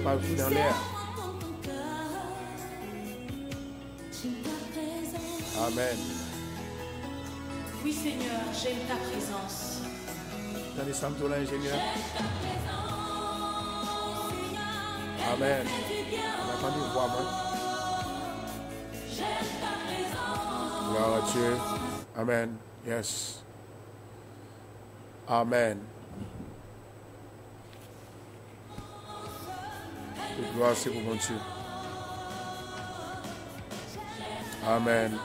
Partout dans l'air. Amen. Oui, Seigneur, j'aime ta présence. Dans les samedis, l'ingénieur. Amen. On a entendu voir, moi. Gloire à Dieu. Amen. Yes. Amen. Gloire, c'est pour mon Dieu. Amen.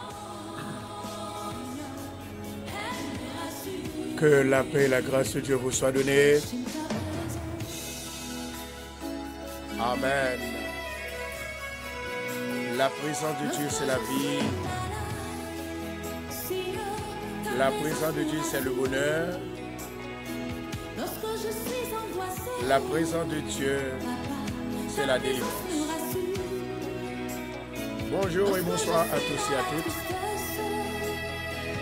Que la paix et la grâce de Dieu vous soient données. Amen. La présence de Dieu, c'est la vie. La présence de Dieu, c'est le bonheur. La présence de Dieu, c'est la délivrance. Bonjour et bonsoir à tous et à toutes.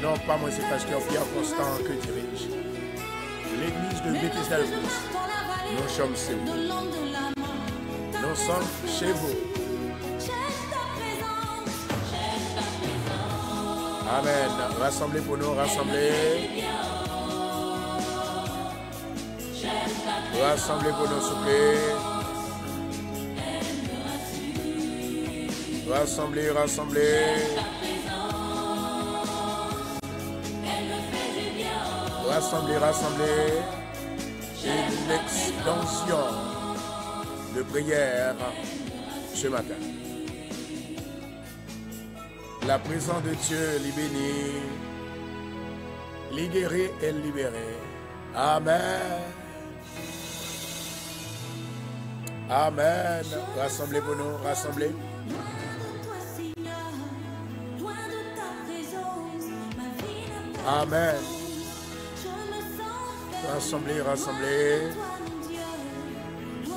Non, pas moi, c'est pasteur Pierre Constant que dirige l'église de Bethesda. Nous sommes chez vous. Nous sommes chez vous. Amen. Rassemblez pour nous, rassemblez. Rassemblez pour nous, s'il vous plaît. Rassemblez, rassemblez. Rassemblez, rassemblez. Une extension de prière ce matin. La présence de Dieu les bénit, les guérit et les libérer. Amen. Amen. Rassemblez pour nous, rassemblez. Amen. Rassemblez, rassemblez.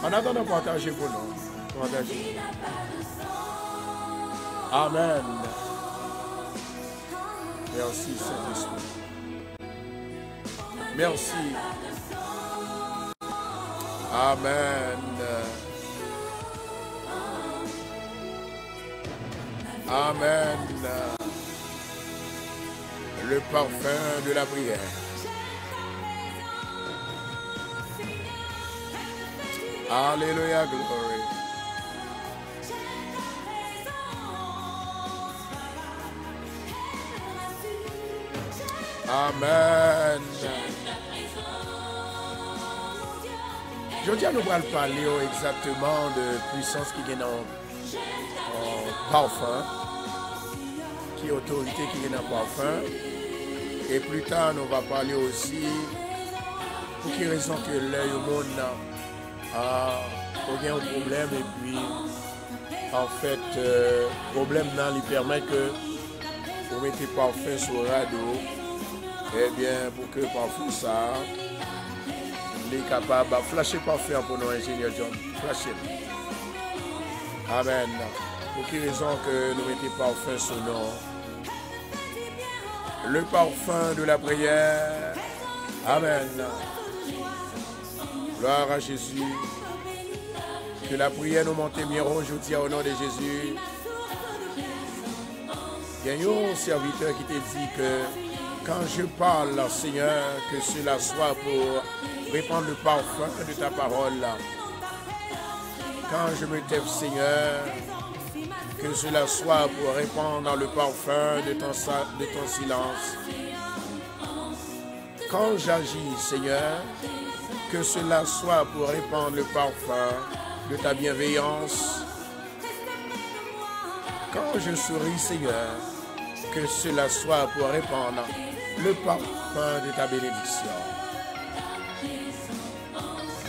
En attendant, partagez pour nous. Partagez. Amen. Merci, Saint-Esprit. Merci. Amen. Amen. Le parfum de la prière. Alléluia, glory. Amen. Je dis à nous parler exactement de puissance qui est dans parfum, qui est autorité qui est dans parfum. Et plus tard, nous va parler aussi pour quelle raison que l'œil au monde a aucun problème. Et puis, en fait, problème là, il permet que vous mettez parfum sur le radeau. Eh bien, pour que parfum ça, il est capable de flasher parfum pour nos ingénieurs John. Flasher. Amen. Pour quelle raison que nous mettons parfum sur nous? Le parfum de la prière. Amen. Gloire à Jésus. Que la prière nous monte bien aujourd'hui au nom de Jésus. Il y a un serviteur qui te dit que quand je parle, Seigneur, que cela soit pour répandre le parfum de ta parole. Quand je me lève, Seigneur, que cela soit pour répandre le parfum de ton silence. Quand j'agis, Seigneur, que cela soit pour répandre le parfum de ta bienveillance. Quand je souris, Seigneur, que cela soit pour répandre le parfum de ta bénédiction.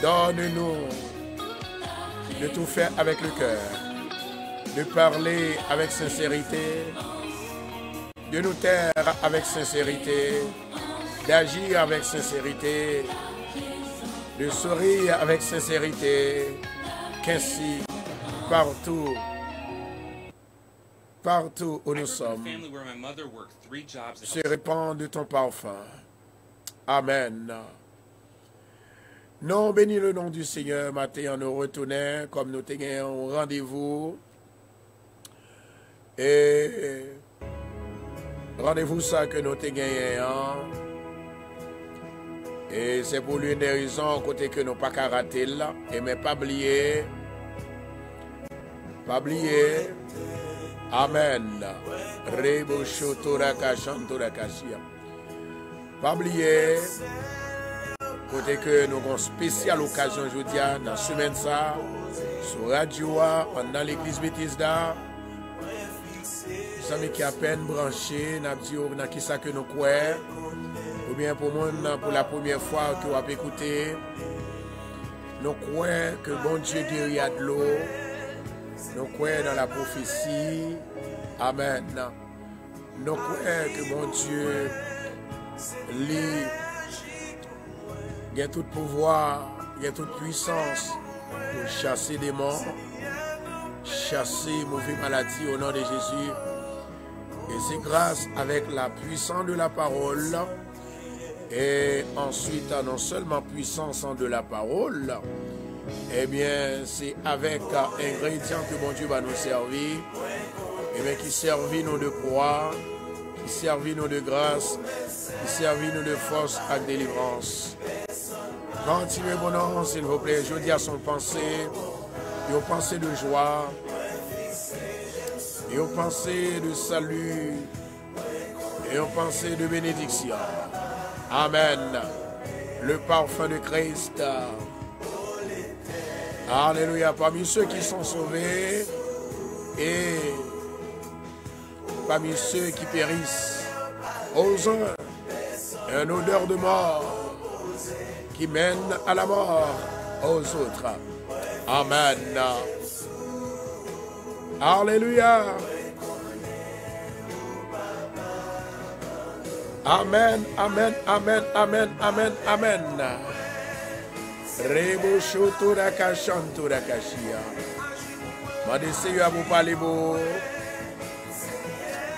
Donne-nous de tout faire avec le cœur, de parler avec sincérité, de nous taire avec sincérité, d'agir avec sincérité, de sourire avec sincérité, qu'ainsi, partout où nous sommes, se répand de ton parfum. Amen. Nous bénis le nom du Seigneur, matin, nous retournons comme nous avons rendez-vous. Et rendez-vous ça que nous avons gagné. Et c'est pour l'une des raisons côté que nous pas qu'à rater là. Et mais pas oublier. Pas oublier. Amen. Rebo shotora kashantora kashia. Pas oublier. Côté que nous avons une spéciale occasion aujourd'hui dans la semaine ça. Sur Radio, dans l'église Bethesda. Nous sommes qui à peine branchés. Nous avons dit dans qui ça que nous croyons. Ou bien pour la première fois que vous avez écouté, nous croyons que bon Dieu guérit de l'eau. Nous croyons dans la prophétie. Amen. Nous croyons que bon Dieu lit, il a tout pouvoir, il a toute puissance pour chasser des morts, chasser mauvaises maladies au nom de Jésus. Et c'est grâce avec la puissance de la parole. Et ensuite, non seulement puissance de la parole, eh bien, c'est avec ingrédients que bon Dieu va nous servir, eh bien, qui servit nous de croix, qui servit nous de grâce, qui servit nous de force et de délivrance. Continuez, bon nom, s'il vous plaît. Je dis à son pensée, et aux pensées de joie, et aux pensées de salut, et aux pensées de bénédiction. Amen. Le parfum de Christ. Alléluia. Parmi ceux qui sont sauvés et parmi ceux qui périssent, aux uns, une odeur de mort qui mène à la mort aux autres. Amen. Alléluia. Amen, amen, amen, amen, amen, amen. Rebo shotura kashantura kashia. Mande Seigneur à vous parler beau.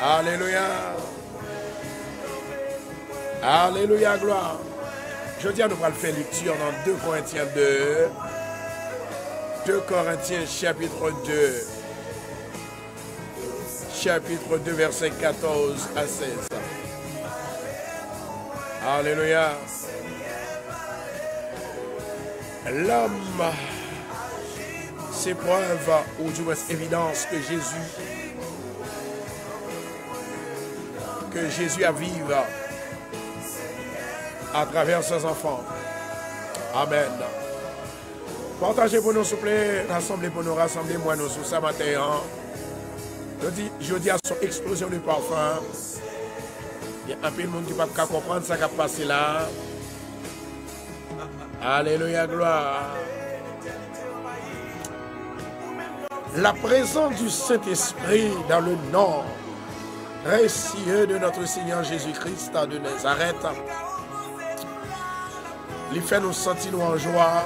Alléluia. Alléluia, gloire. Je dis à nous allons faire lecture dans 2 Corinthiens 2. 2 Corinthiens chapitre 2. Chapitre 2, verset 14 à 16. Alléluia. L'homme s'éprouve, ou du moins évidence que Jésus a vécu à travers ses enfants. Amen. Partagez pour nous, s'il vous plaît. Rassemblez pour nous, rassemblez-moi nous sur ça matin. Je dis à son explosion de parfum. Il y a un peu de monde qui ne peut pas comprendre ce qui a passé là. Alléluia, gloire. La présence du Saint-Esprit dans le nom précieux de notre Seigneur Jésus-Christ de Nazareth, il fait nous sentir en joie.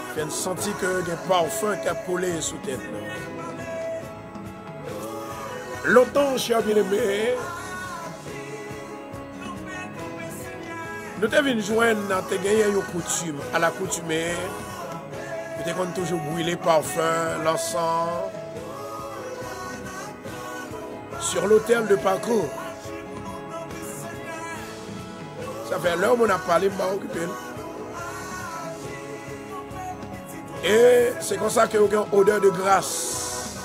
Il fait nous sentir que des parfums qui a collé sous tête. Longtemps, chers bien-aimés, nous devons joindre une coutume. À la coutume, nous devons toujours brûler parfum, l'encens sur l'autel de parcours. Ça fait l'heure où on a parlé, je vais occuper. Et c'est comme ça qu'il y a une odeur de grâce.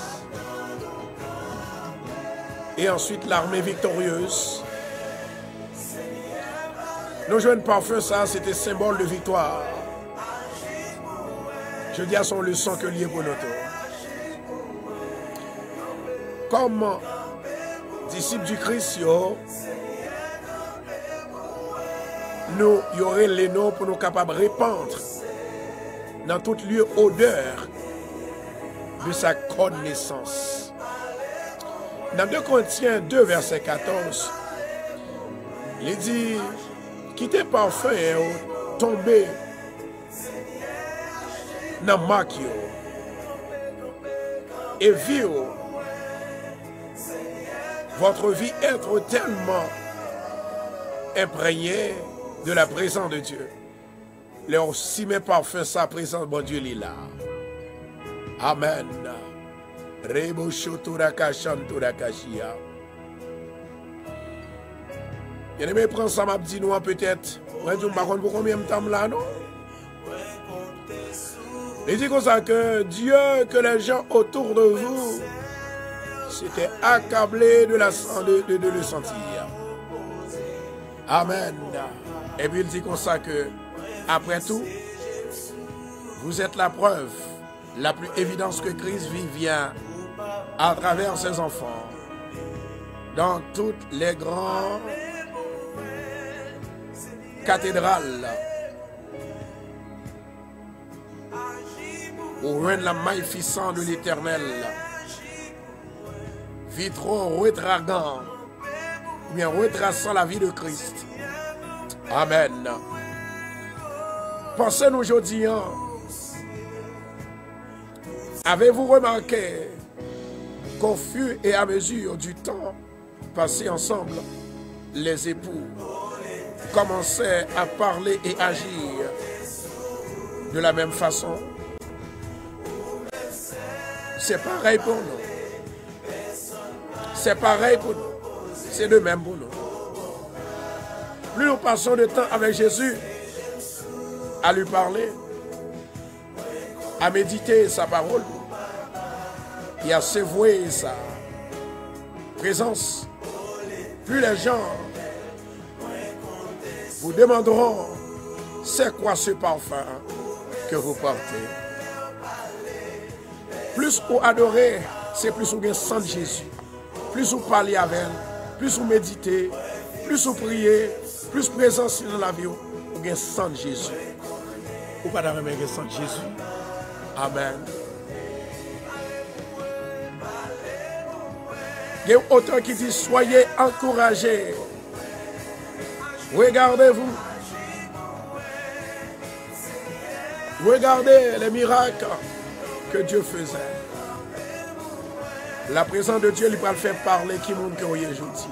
Et ensuite, l'armée victorieuse. Nos jeunes parfums, ça, c'était symbole de victoire. Je dis à son leçon que lié pour notre. Comme disciples du Christ, nous y aurait les noms pour nous capables de répandre dans tout lieu odeur de sa connaissance. Dans 2 Corinthiens 2, verset 14, il dit, quittez parfum et tombez dans le marque et vivre votre vie être tellement imprégnée de la présence de Dieu. Leur si mes parfums, sa présence, bon Dieu, il est là. Amen. Rebo shotura shantura kashia. Bien aimé, prends ça, m'a dit nous peut-être. Ouais, je ne sais pas pour combien de temps là, non? Il dit comme ça que Dieu, que les gens autour de vous s'étaient accablés de le sentir. Amen. Et puis il dit comme ça que, après tout, vous êtes la preuve, la plus évidente que Christ vient à travers ses enfants, dans toutes les grandes cathédrales, au règne la magnificence de l'Éternel, vitraux retragant, bien retraçant la vie de Christ. Amen. Pensez-nous aujourd'hui, avez-vous remarqué qu'au fur et à mesure du temps passé ensemble, les époux commençaient à parler et agir de la même façon? C'est pareil pour nous. C'est pareil pour nous. C'est de même pour nous. Plus nous passons de temps avec Jésus, à lui parler, à méditer sa parole et à s'avouer sa présence, plus les gens vous demanderont c'est quoi ce parfum que vous portez. Plus vous adorez, c'est plus vous sentez Jésus. Plus vous parlez avec elle, plus vous méditez, plus vous priez, plus présence dans la vie, vous sentez Jésus. Ou pas d'avoir même sentez Jésus. Amen. Il y a un auteur qui dit soyez encouragés. Regardez-vous. Regardez les miracles que Dieu faisait. La présence de Dieu lui va le faire parler qui monde que vous aujourd'hui.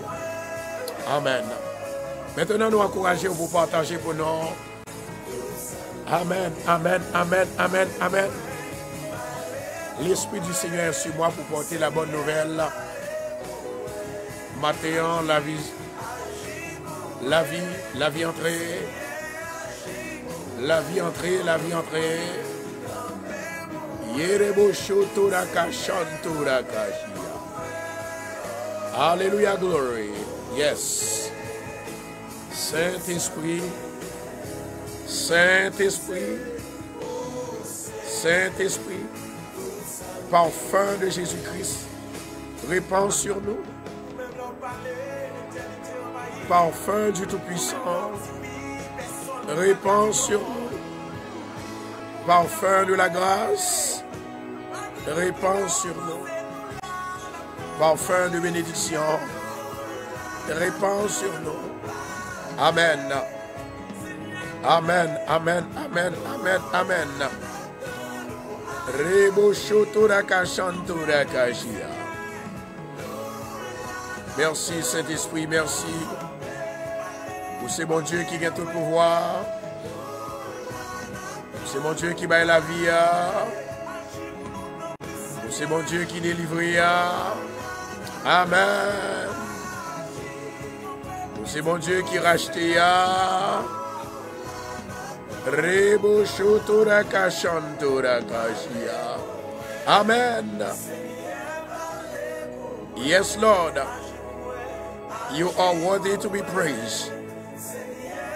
Amen. Maintenant nous encourageons pour partager pour nous. Amen, amen, amen, amen, amen. L'Esprit du Seigneur est sur moi pour porter la bonne nouvelle. Matin, la vie entrée. La vie entrée, la vie entrée. Yerebo shotoraka shantoraka. Alléluia, glory. Yes. Saint-Esprit. Saint-Esprit, Saint-Esprit, parfum de Jésus-Christ, répand sur nous. Parfum du Tout-Puissant, répand sur nous. Parfum de la grâce, répand sur nous. Parfum de bénédiction, répand sur nous. Amen. Amen, amen, amen, amen, amen. Rebo shotoraka shantoraka shia. Merci Saint-Esprit, merci. Pour c'est mon Dieu qui a tout le pouvoir. C'est mon Dieu qui baille la vie. C'est mon Dieu qui délivre. Amen. C'est mon Dieu qui racheté ya. Rebo shotora kashantora kashia. Amen. Yes, Lord. You are worthy to be praised.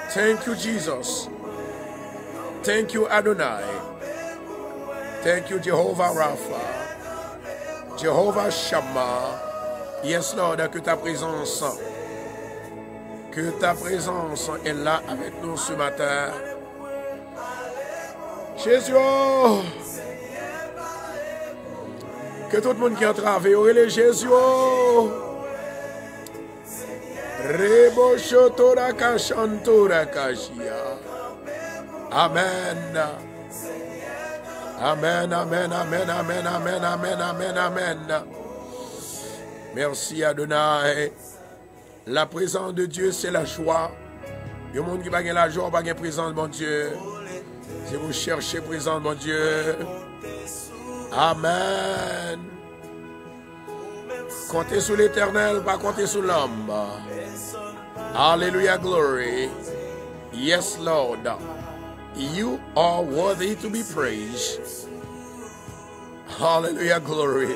Thank you, Jesus. Thank you, Adonai. Thank you, Jehovah Rapha. Jehovah Shammah. Yes, Lord, que ta présence est là avec nous ce matin. Jésus, que tout le monde qui a travaillé, aurait Jésus. Rebo shotora kashantora kashia. Amen. Amen, amen, amen, amen, amen, amen, amen, amen. Merci Adonai. La présence de Dieu, c'est la joie. Il y a des gens qui n'ont pas la joie, pas la présence de mon Dieu. Si vous cherchez la présence de mon Dieu. Amen. Comptez sur l'Éternel, pas comptez sur l'homme. Hallelujah, glory. Yes, Lord. You are worthy to be praised. Hallelujah, glory.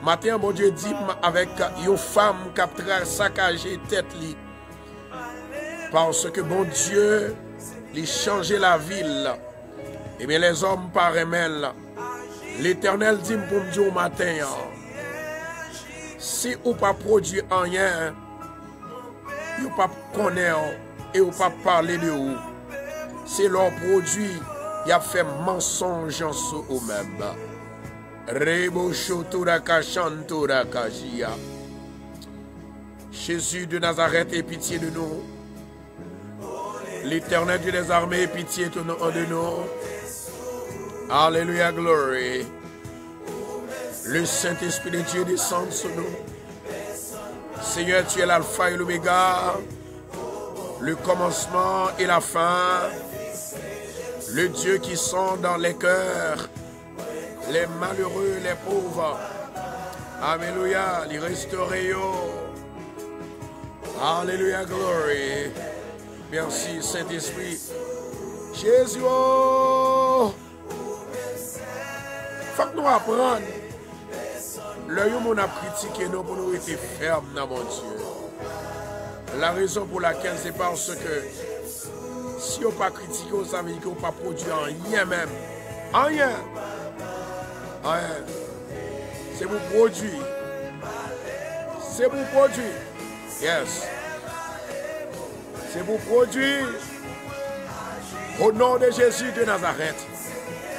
Matin, mon Dieu dit avec une femme qui a saccagé tête li. Parce que mon Dieu, il changeait la ville. Et bien les hommes par eux-mêmes. L'Éternel dit pour me dire au matin, si vous pas produit rien, vous pas connaître et vous pas parler de vous. C'est leur produit, il a fait mensonge sur eux-mêmes. Jésus de Nazareth, aie pitié de nous. L'Éternel Dieu des armées, aie pitié de nous. Alléluia, glory. Le Saint-Esprit de Dieu descend sur nous. Seigneur, tu es l'alpha et l'oméga, le commencement et la fin, le Dieu qui sonde dans les cœurs, les malheureux, les pauvres. Alléluia, les restaurés. Alléluia, glory. Merci, Saint-Esprit. Jésus. Faut que nous apprenions. L'œil où on a critiqué nous pour nous être fermes dans mon Dieu. La raison pour laquelle c'est parce que si on n'a pas critiqué, ça veut dire qu'on n'a pas produit rien même. Rien. Rien. C'est pour produire. C'est pour produire. Yes. C'est pour produire. Au nom de Jésus de Nazareth.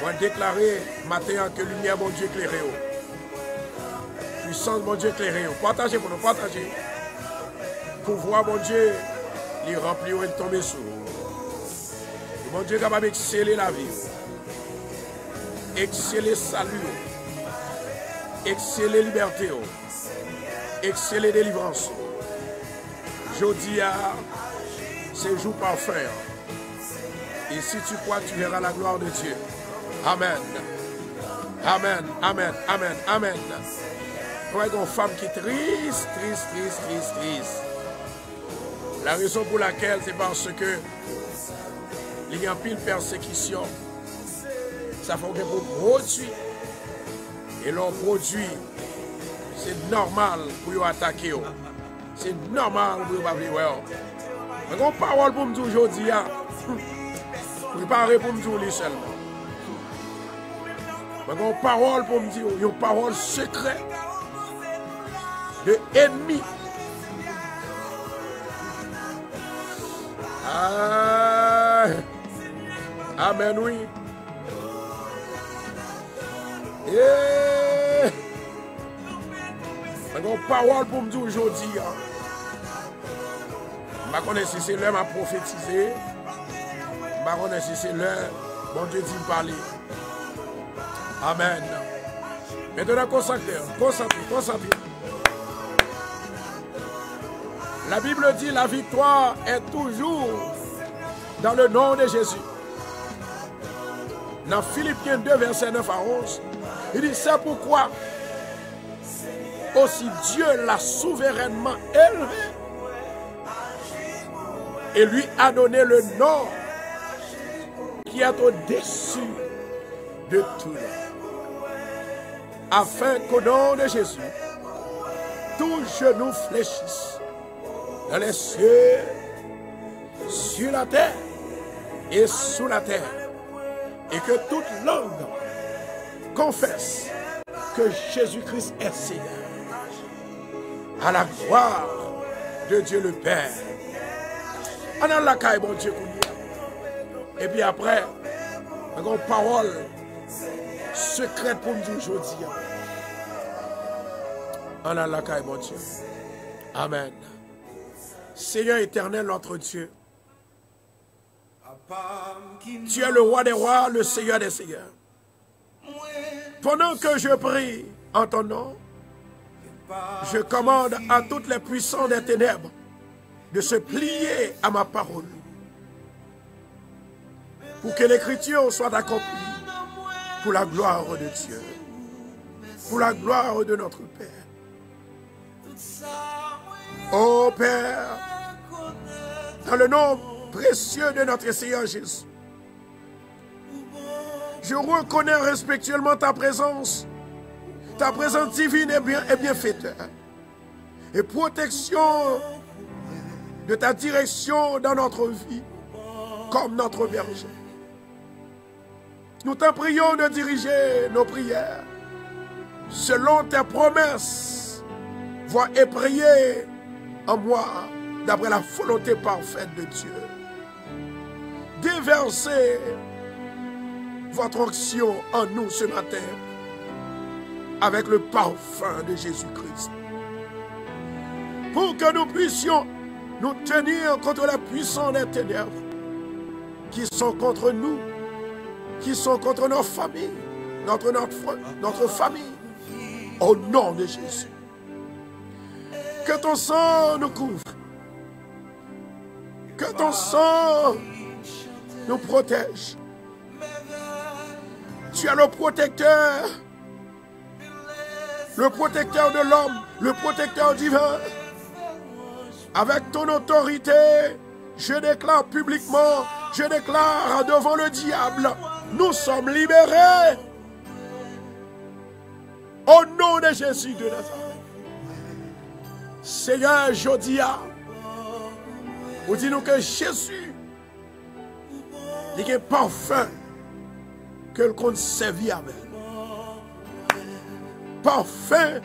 On va déclarer matin que lumière, mon Dieu, éclairé. Puissance, mon Dieu, éclairé. Partagez pour nous, partagez. Pouvoir, mon Dieu, les remplir et tomber sur. Mon Dieu, capable d'exceller la vie. Exceller salut. Exceller liberté. Exceller délivrance. Jeudi, c'est jour parfait. Et si tu crois, tu verras la gloire de Dieu. Amen. Amen. Amen. Amen. Amen. Vous voyez une femme qui est triste. La raison pour laquelle, c'est parce que il y a un pile persécution. Ça fait que vous produit. Et leur produit, c'est normal pour vous attaquer. C'est normal pour vous pas vivre. Mais une parole pour me dire aujourd'hui, vous ne parlez pas pour me dire lui seulement. Mais une parole pour me dire, une parole secrète de ennemi. Amen, oui. Yeah. Une parole pour me dire aujourd'hui. Je ne sais pas si c'est l'heure à prophétiser. Je ne sais pas si c'est l'heure, bon Dieu dit me parler. Amen. Maintenant, concentrez. La Bible dit la victoire est toujours dans le nom de Jésus. Dans Philippiens 2, verset 9 à 11, il dit c'est pourquoi aussi Dieu l'a souverainement élevé et lui a donné le nom qui est au-dessus de tout nom, afin qu'au nom de Jésus, tout genou fléchisse dans les cieux, sur la terre et sous la terre, et que toute langue confesse que Jésus-Christ est Seigneur, à la gloire de Dieu le Père. On a la caille, bon Dieu. Et puis après, on a une parole secrète pour nous aujourd'hui. On a la caille, bon Dieu. Amen. Seigneur éternel, notre Dieu, tu es le roi des rois, le Seigneur des seigneurs. Pendant que je prie en ton nom, je commande à toutes les puissants des ténèbres de se plier à ma parole pour que l'écriture soit accomplie pour la gloire de Dieu, pour la gloire de notre Père. Ô Père, dans le nom précieux de notre Seigneur Jésus, je reconnais respectueusement ta présence divine et bienfaiteur, et protection de ta direction dans notre vie, comme notre berger. Nous t'en prions de diriger nos prières selon tes promesses, voix et prier en moi d'après la volonté parfaite de Dieu. Déversez votre onction en nous ce matin avec le parfum de Jésus-Christ, pour que nous puissions nous tenir contre la puissance des ténèbres qui sont contre nous, qui sont contre nos familles, notre famille, au nom de Jésus. Que ton sang nous couvre, que ton sang nous protège. Tu es le protecteur de l'homme, le protecteur divin. Avec ton autorité, je déclare publiquement, je déclare devant le diable, nous sommes libérés. Au nom de Jésus de Nazareth. Seigneur, je dis à vous dis-nous que Jésus, il est parfum que le compte servi avec. Parfum,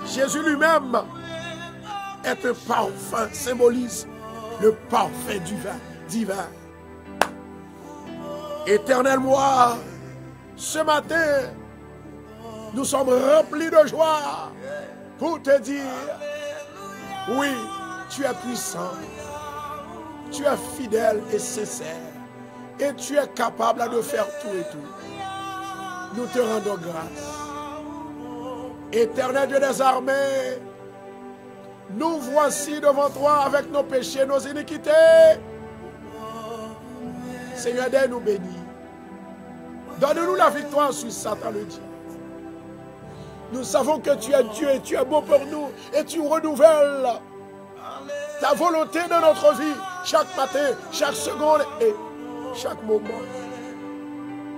Jésus lui-même est un parfum, symbolise le parfum divin. Éternel moi, ce matin, nous sommes remplis de joie pour te dire, oui, tu es puissant, tu es fidèle et sincère, et tu es capable de faire tout et tout. Nous te rendons grâce. Éternel Dieu des armées, nous voici devant toi avec nos péchés, nos iniquités. Seigneur, aide-nous bénis. Donne-nous la victoire sur Satan le diable. Nous savons que tu es Dieu et tu es beau pour nous et tu renouvelles ta volonté dans notre vie chaque matin, chaque seconde et chaque moment.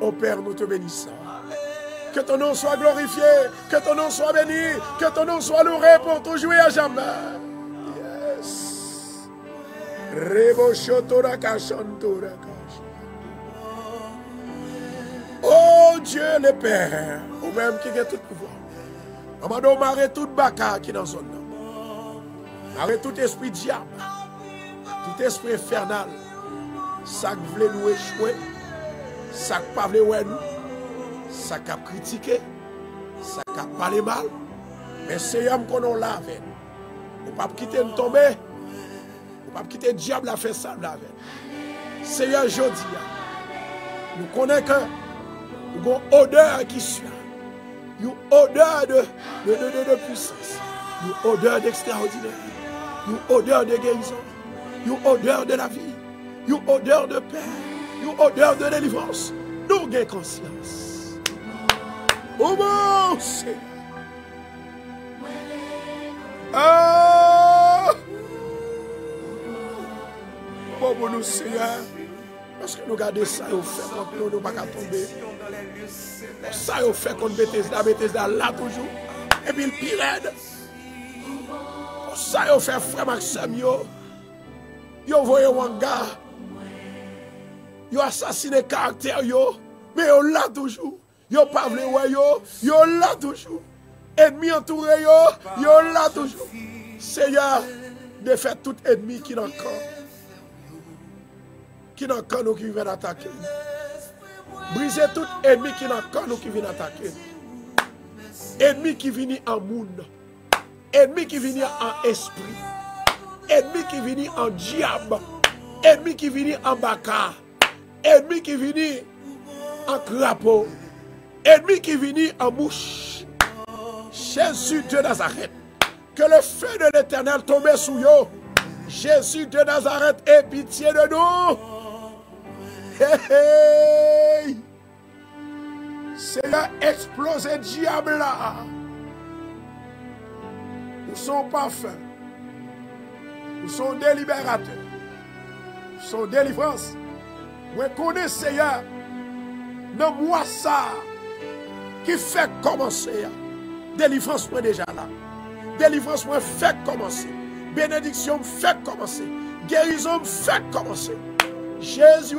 Ô Père, nous te bénissons. Que ton nom soit glorifié, que ton nom soit béni, que ton nom soit loué pour toujours et à jamais. Yes. Oh Dieu le Père, ou même qui a tout pouvoir. On m'a arrêté tout baka qui est dans la zone. Arrête tout esprit diable, tout esprit infernal, ça qui voulait nous échouer, ça qui ne voulait pas nous, ça qui a critiqué, ça qui a parlé mal. Mais Seigneur, qu'on a là avec nous. On ne peut pas quitter nous tomber, on ne peut pas quitter le diable à faire ça là avec nous. Seigneur, je dis, nous connaissons que nous avons une odeur qui suit, une odeur de puissance, une odeur d'extraordinaire. Une odeur de guérison, une odeur de la vie, une odeur de paix, une odeur de délivrance. Nous avons conscience. Oh mon Seigneur. bon pour nous, Seigneur. Parce que nous gardons ça, nous fait contre nous, nous ne pouvons pas tomber. Ça, nous fait contre Bethesda là toujours. Et puis le pire aide. Ça, nous fait frère Maxime, yo voyez un gars. Yo assassiné caractère, mais yo là toujours. Yo pas vle yo là toujours. Ennemi entouré, yo là toujours. Seigneur, de faire tout ennemi qui n'en camp. Qui n'en camp nous qui viennent attaquer. Briser tout ennemi qui n'en camp nous qui viennent attaquer. Ennemi qui vient en monde. Ennemi qui vient en esprit. Ennemi qui vient en diable. Ennemi qui vient en baka. Ennemi qui vient en crapaud. Ennemi qui vient en mouche. Jésus de Nazareth. Que le feu de l'Éternel tombe sur eux. Jésus de Nazareth, aie pitié de nous. Hey, hey. Seigneur, explosé diable là. Nous sommes parfaits. Nous sommes délibérateurs. Nous sommes délivrance. Reconnais, Seigneur, dans moi ça qui fait commencer. Délivrance moi déjà là. Délivrance moi fait commencer. Bénédiction fait commencer. Guérison fait commencer. Jésus.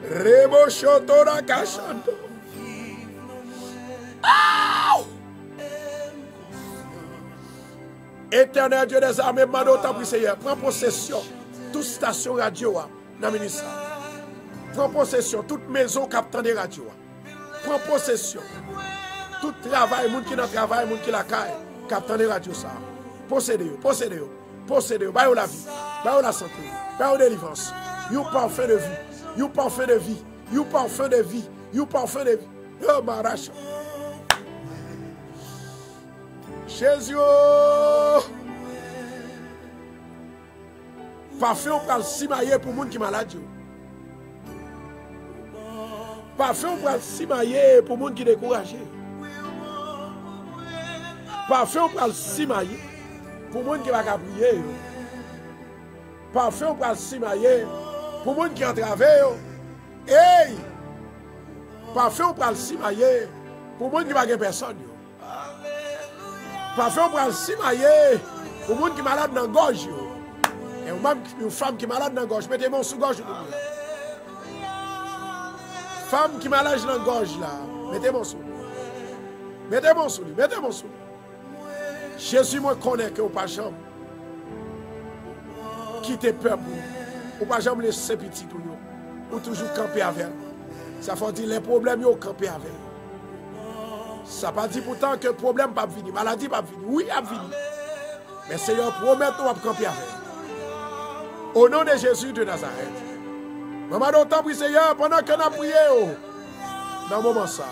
Rebo shotora kashando. Éternel Dieu des armées, mando ta Seigneur, prends possession toute station radio dans le ministère. Prends possession toute maison captant des radios. Prends possession tout travail, monde qui dans travail, monde qui la caille, captant des radios ça. Possédez-vous, possédez-vous, possédez-vous, baillez la vie, baillez la santé, baillez la délivrance. You parfait de vie, you parfait de vie, you parfait de vie, you parfait de vie. Oh marache. Jésus. Parfait on parle simailler pour monde qui malade. Parfait on parle simailler pour monde qui découragé. Parfait on parle simailler pour monde qui va prier. Parfait on parle simailler pour monde qui entravé. Hey! Parfait on parle simailler pour monde qui va gagner personne. Parfait on parle simailler pour monde qui malade dans gorge. Et une femme qui malade dans la gorge, mettez-moi sous gorge. Femme qui malade dans la gorge là, mettez-moi sous. Mettez-moi sous, mettez-moi sous. Jésus me connaît que vous pas jamais quitter peur pour vous. Vous pas jamais laisser petit pour nous. Vous toujours camper avec. Ça fait dire les problèmes vous camper avec. Ça pas dit pourtant que le problème pas fini, maladie pas fini. Oui, a fini. Mais Seigneur promet nous va camper avec. Au nom de Jésus de Nazareth. Maman d'autant prie Seigneur pendant que nous avons prié. Dans le moment ça.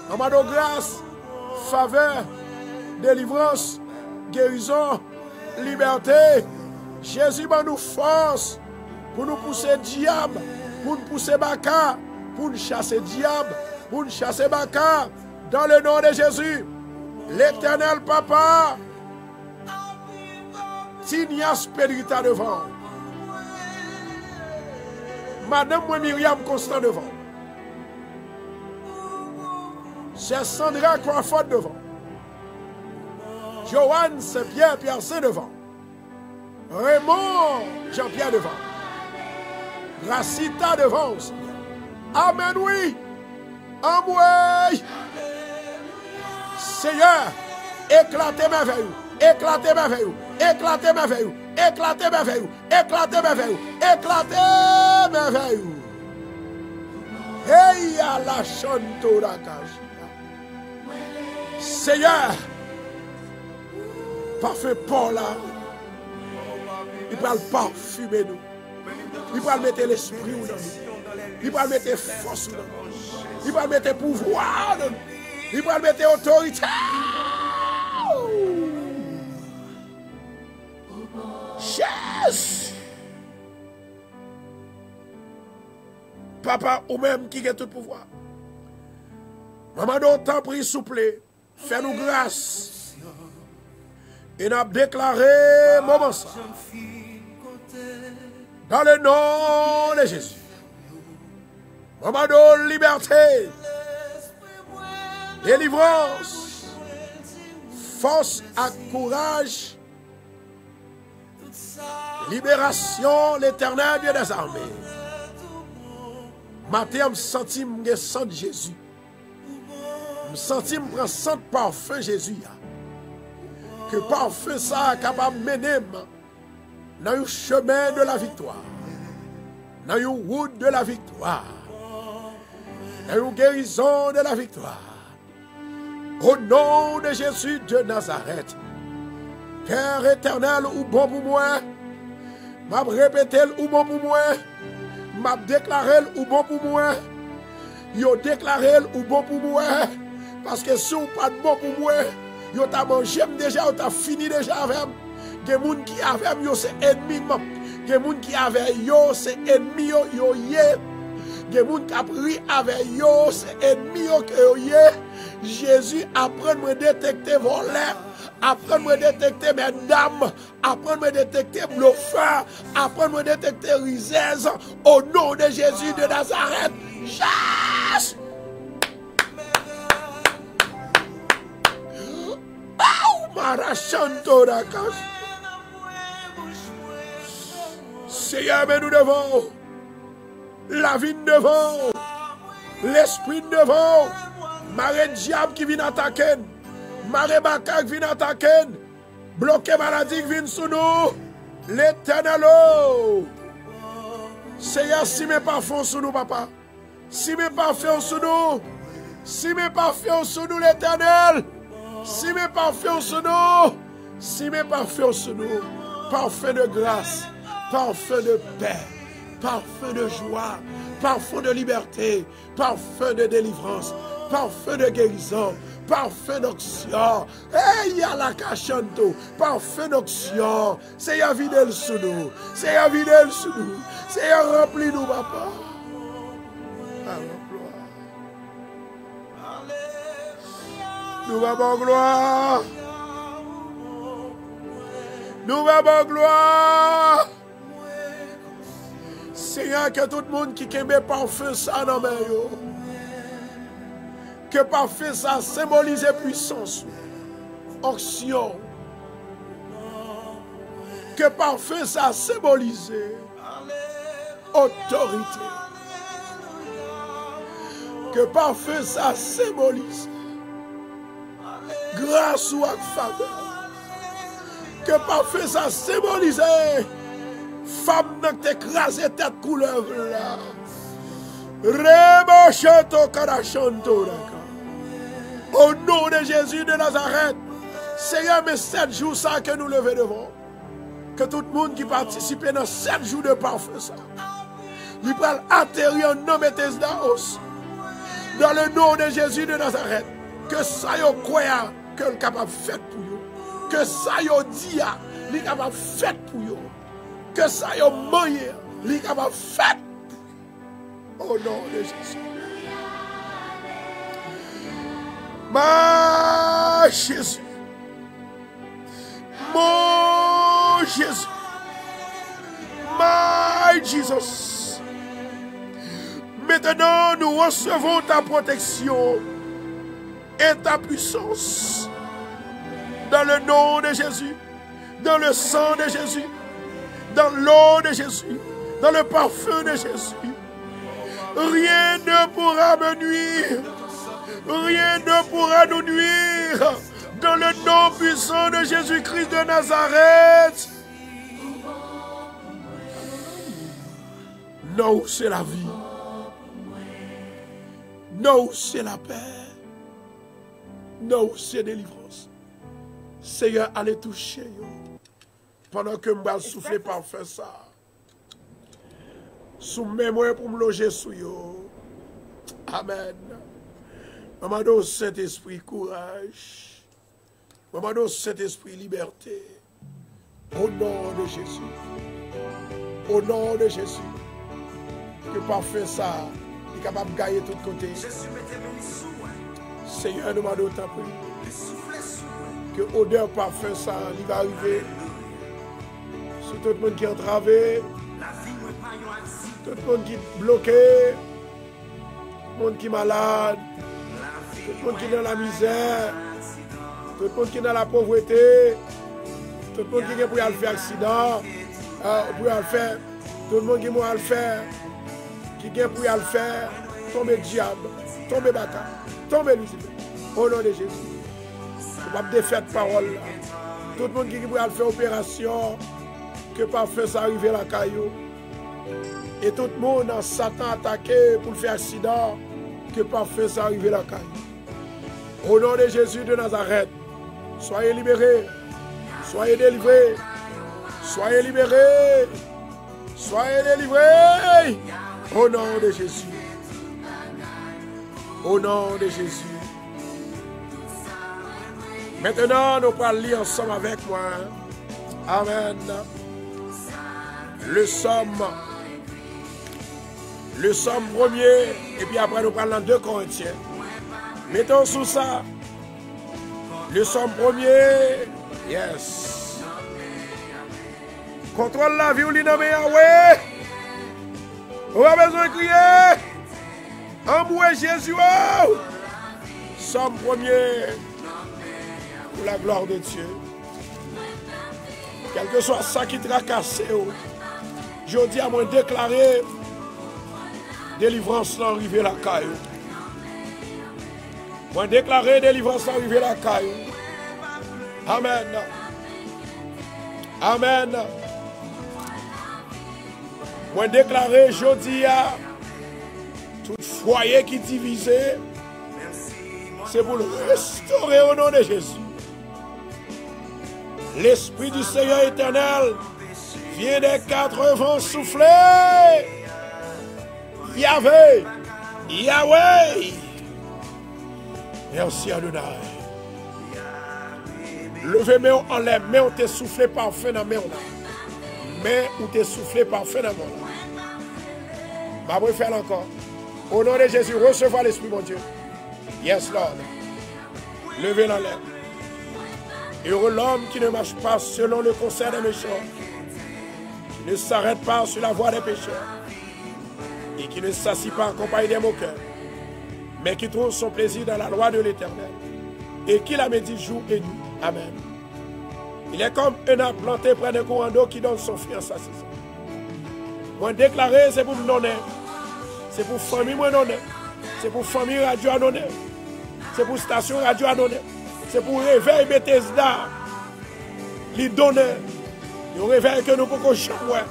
Maman de grâce, faveur, délivrance, guérison, liberté. Jésus va nous force pour nous pousser diable, pour nous pousser baka, pour nous chasser diable, pour nous chasser baka. Dans le nom de Jésus. L'Éternel Papa. Tignas Pedrita devant. Madame Myriam Constant devant. C'est Sandra Crawford devant. Joanne Saint-Pierre Piercé devant. Raymond Jean-Pierre devant. Racita devant aussi. Amen oui. Amoué. Seigneur, éclatez merveilleux. Éclatez merveilleux. Éclatez merveilleux. Éclatez merveilleux. Éclatez merveilleux. Éclatez merveilleux. Hey à la chantora kajina. Seigneur, parfait Paul là, il va le parfumer nous. Il va mettre l'esprit dans nous. Il va mettre force dans nous. Il va mettre pouvoir dans nous. Il va mettre autorité. Jésus. Papa, ou même qui a tout pouvoir. Maman, d'autant prie, souple. Fais-nous grâce. Et nous avons déclaré moment ça. Dans le nom de Jésus. Moment de liberté. Délivrance. Force et courage. Libération, l'Éternel Dieu des armées. Matin, je me sens le sang de Jésus. Je me sens prendre sang de parfum Jésus. Que parfum ça est capable de mener dans le chemin de la victoire. Dans une route de la victoire. Dans une guérison de la victoire. Au nom de Jésus de Nazareth. Père éternel, ou bon pour moi. M'a répété ou bon pour moi. M'a déclaré ou bon pour moi. Yo déclaré ou bon pour moi. Parce que si ou pas de bon pour moi, yo t'a mangé déjà, yo t'a fini déjà avec. Des gens qui avaient yo c'est ennemi. Des gens qui avaient yo c'est ennemi yo yé. Des gens qui a pris avec yo c'est ennemi yo yé. Jésus apprend à me détecter voleur. Apprendre à me détecter mes dames, apprendre à me détecter bluffeur, apprendre à me détecter risèse, au nom de Jésus de Nazareth. Chasse! Seigneur, mais nous devons, la vie devant, l'esprit devant, marée diable qui vient attaquer. Marée bakak vient attaquer, bloquer maladie qui vient sous nous, l'éternel. Seigneur, si mes parfums sous nous, papa, si mes parfums sous nous, si mes parfums sous nous, l'éternel, si mes parfums sous nous, si mes parfums sous nous, parfum de grâce, parfum de paix, parfum de joie, parfum de liberté, parfum de délivrance, parfum de guérison. Parfum d'onction. Eh, y'a la cachanto. Parfum d'onction. C'est y'a videl sous nous. C'est y'a videl sous nous. C'est y'a rempli nous, papa. Nous avons gloire. Nous avons gloire. Seigneur, que tout le monde qui aime parfum ça dans mes yeux. Que parfait ça symbolise puissance, onction. Que parfait ça symbolise autorité. Que parfait ça symbolise grâce ou faveur. Que parfait ça symbolise femme qui t'écrase tête couleur là. Rebo chanto karachanto là. Au nom de Jésus de Nazareth, Seigneur, mais 7 jours ça que nous levons devant. Que tout le monde qui participe dans 7 jours de parfum ça. Il va atterrir en nom de Tesdaos. Dans le nom de Jésus de Nazareth. Que ça y croit que le capable fait pour vous. Que ça y dit, il est capable fait pour vous. Que ça y moyen, il est capable fait. Au nom de Jésus. Ma Jésus. Mon Jésus. My Jesus. Maintenant, nous recevons ta protection et ta puissance. Dans le nom de Jésus. Dans le sang de Jésus. Dans l'eau de Jésus. Dans le parfum de Jésus. Rien ne pourra me nuire. Rien ne pourra nous nuire. Dans le nom puissant de Jésus-Christ de Nazareth. Non, c'est la vie. Non, c'est la paix. Non, c'est délivrance. Seigneur, allez toucher. Pendant que je vais souffler par faire ça. Soumets-moi pour me loger sous yo. Amen. Maman do Saint-Esprit courage. Maman do Saint-Esprit liberté. Au nom de Jésus. Au nom de Jésus. Que par faire ça, il est capable de gagner de tous côtés. Seigneur, nous m'en t'en prie. que odeur parfum ça, il va arriver. Sur tout le monde qui est entravé, tout le monde qui est bloqué, tout le monde qui est malade, tout le monde qui est dans la misère, tout le monde qui est dans la pauvreté, tout le monde qui est pour aller faire accident, pour aller faire, tout le monde qui est pour aller faire, qui est pour aller faire, tomber diable, tomber baka, tomber Lucifer, au nom de Jésus. On va défaire de parole là. Tout le monde qui est pour aller faire opération, que parfait ça arrive à la caillou. Et tout le monde en Satan attaqué pour faire accident, que parfait ça arrive à la caillou. Au nom de Jésus de Nazareth, soyez libérés, soyez délivrés, soyez libérés, soyez délivrés. Au nom de Jésus. Au nom de Jésus. Maintenant, nous allons lire ensemble avec moi. Amen. Le psaume 1er, et puis après nous parlons 2 Corinthiens. Mettons sous ça. Le psaume 1er. Yes. Contrôle la vie ou l'innommé Yahweh. On a besoin de crier. Embouez Jésus. Psaume 1er. Pour la gloire de Dieu. Quel que soit ça qui tracasse, je dis à moi déclarer délivrance arriver la caille. Moi déclarer délivrance arriver la caille. Amen. Amen. Moi déclarer je dis à tout foyer qui est divisé, c'est pour le restaurer au nom de Jésus. L'Esprit du Seigneur éternel vient des 4 vents souffler. Yahweh, Yahweh. Merci Adonai. Levez mes en l'air, mais on t'a soufflé parfait dans mes mains. Mais on t'a soufflé parfait dans mes mains. Je vais faire encore. Au nom de Jésus, recevez l'Esprit, mon Dieu. Yes, Lord. Levez en l'air. Heureux l'homme qui ne marche pas selon le conseil des méchants, qui ne s'arrête pas sur la voie des pécheurs, et qui ne s'assit pas en compagnie des moqueurs, mais qui trouve son plaisir dans la loi de l'Éternel, et qui la médite jour et nuit. Amen. Il est comme un arbre planté près d'un courant d'eau qui donne son fruit en sa saison. Moi déclaré, c'est pour me donner, c'est pour famille moi donner, c'est pour famille radio à donner, c'est pour station radio à donner. C'est pour réveil Bethesda. Les donner. Le réveil que nous pouvons changer.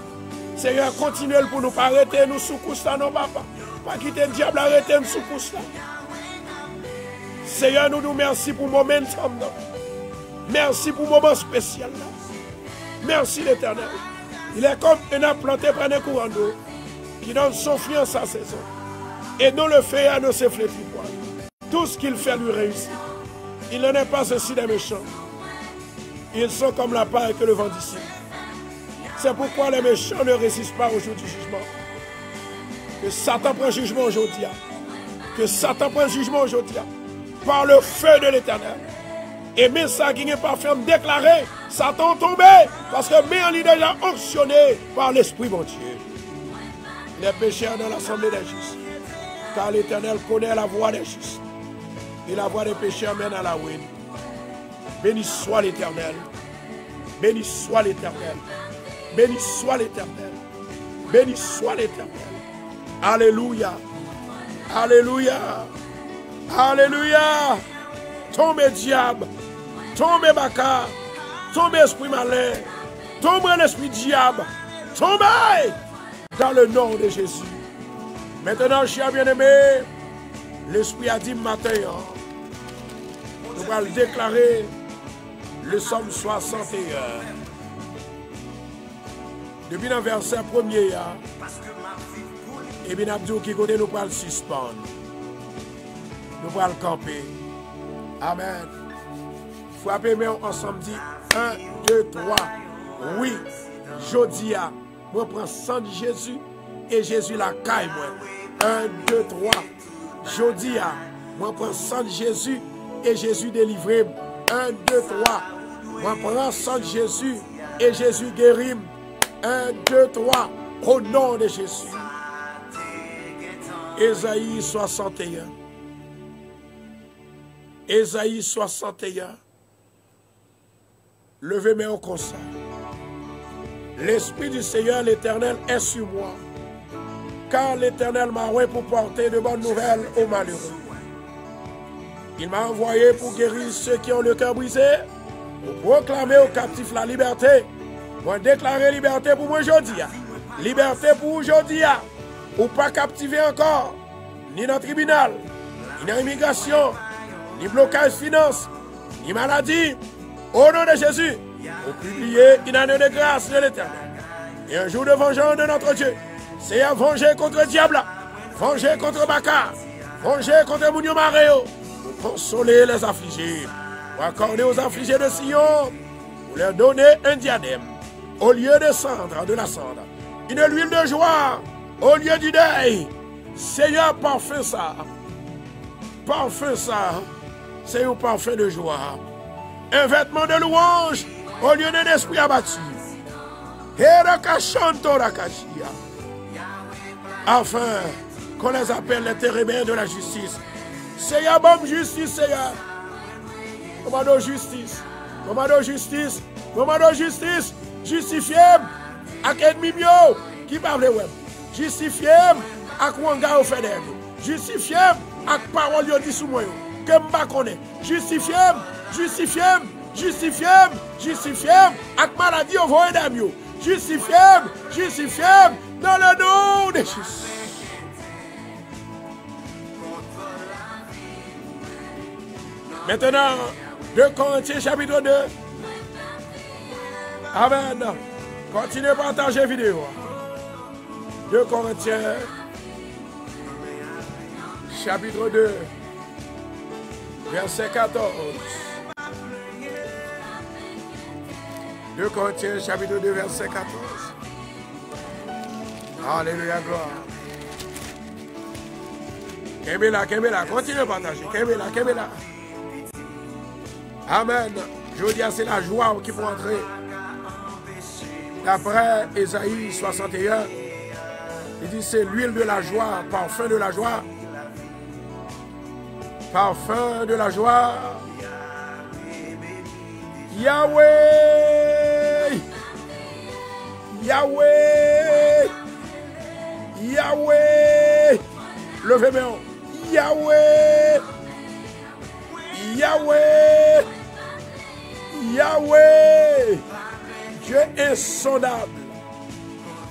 Seigneur, continuez pour nous pas arrêter nous sous couche là, non, papa. Pas quitter le diable arrêter nous sous couche là. Seigneur, nous merci pour le momentum. Merci pour le moment spécial là. Merci l'Éternel. Il est comme un arbre planté près d'un courant d'eau qui donne son fruit en sa saison. Et nous le fait à nos flétris. Tout ce qu'il fait lui réussit. Il n'en est pas ceci des méchants. Ils sont comme la paille que le vent d'ici. C'est pourquoi les méchants ne résistent pas au jour du jugement. Que Satan prend jugement aujourd'hui. Que Satan prend jugement aujourd'hui. Par le feu de l'Éternel. Et mais ça qui n'est pas ferme déclaré, Satan tombé. Parce que mais on est déjà onctionné par l'Esprit mon Dieu. Les pécheurs dans l'assemblée des justes. Car l'Éternel connaît la voie des justes. Et la voie des pécheurs mène à la ruine. Béni soit l'Éternel. Béni soit l'Éternel. Béni soit l'Éternel. Béni soit l'Éternel. Alléluia. Alléluia. Alléluia. Tombe diable. Tombe baka. Tombe esprit malin. Tombe l'esprit diable. Tombe dans le nom de Jésus. Maintenant, chers bien-aimés, l'Esprit a dit matin, nous allons déclarer le psaume 61. Depuis le verset 1er, et bien Abdou qui côté nous allons suspendre. Nous allons camper. Amen. Frappez main ensemble, dit 1, 2, 3. Oui, jodi a, moi prends sang de Jésus et Jésus la caille moi. 1, 2, 3. Jodi a, moi prends sang de Jésus et Jésus délivre 1, 2, 3. Moi, prends sang de Jésus et Jésus guérit. 1, 2, 3. Au nom de Jésus. Ésaïe 61. Ésaïe 61. Levez mes mains comme ça. L'Esprit du Seigneur, l'Éternel, est sur moi. Car l'Éternel m'a envoyé pour porter de bonnes nouvelles aux malheureux. Il m'a envoyé pour guérir ceux qui ont le cœur brisé, pour proclamer aux captifs la liberté, pour déclarer liberté pour moi aujourd'hui. Liberté pour aujourd'hui. Ou pas captiver encore, ni dans le tribunal, ni dans l'immigration, ni blocage finance, ni maladie. Au nom de Jésus, pour publier une année de grâce de l'Éternel. Et un jour de vengeance de notre Dieu. C'est à venger contre le diable, venger contre Bakar, venger contre Mounio Mareo, pour consoler les affligés, pour accorder aux affligés de Sion, pour leur donner un diadème, au lieu de cendre, de la cendre, une huile de joie, au lieu du deuil. Seigneur, parfum ça, c'est un parfum de joie, un vêtement de louange, au lieu d'un esprit abattu. Afin qu'on les appelle les térébins de la justice. Seigneur, bonne justice, Seigneur. Commando justice. Commando justice. Commando justice. Justifié avec ennemi qui parle web. Justifié avec wanga au fédère. Justifié avec parole yo dit sous moi. Que m'pa connaît. Justifié, justifié, justifié, justifié avec maladie au voie d'amio. Justifié, justifié dans le nom de Jésus. Maintenant, 2 Corinthiens chapitre 2. Amen. Continuez à partager la vidéo. 2 Corinthiens chapitre 2. Verset 14. 2 Corinthiens chapitre 2 verset 14. Alléluia, gloire. Kembela, continuez à partager. Kembela. Amen. Je veux dire, c'est la joie qu'il faut entrer. D'après Ésaïe 61, il dit c'est l'huile de la joie, parfum de la joie. Parfum de la joie. Yahweh. Yahweh. Yahweh. Levez mes mains. Yahweh. Yahweh. Yahweh. Dieu insondable.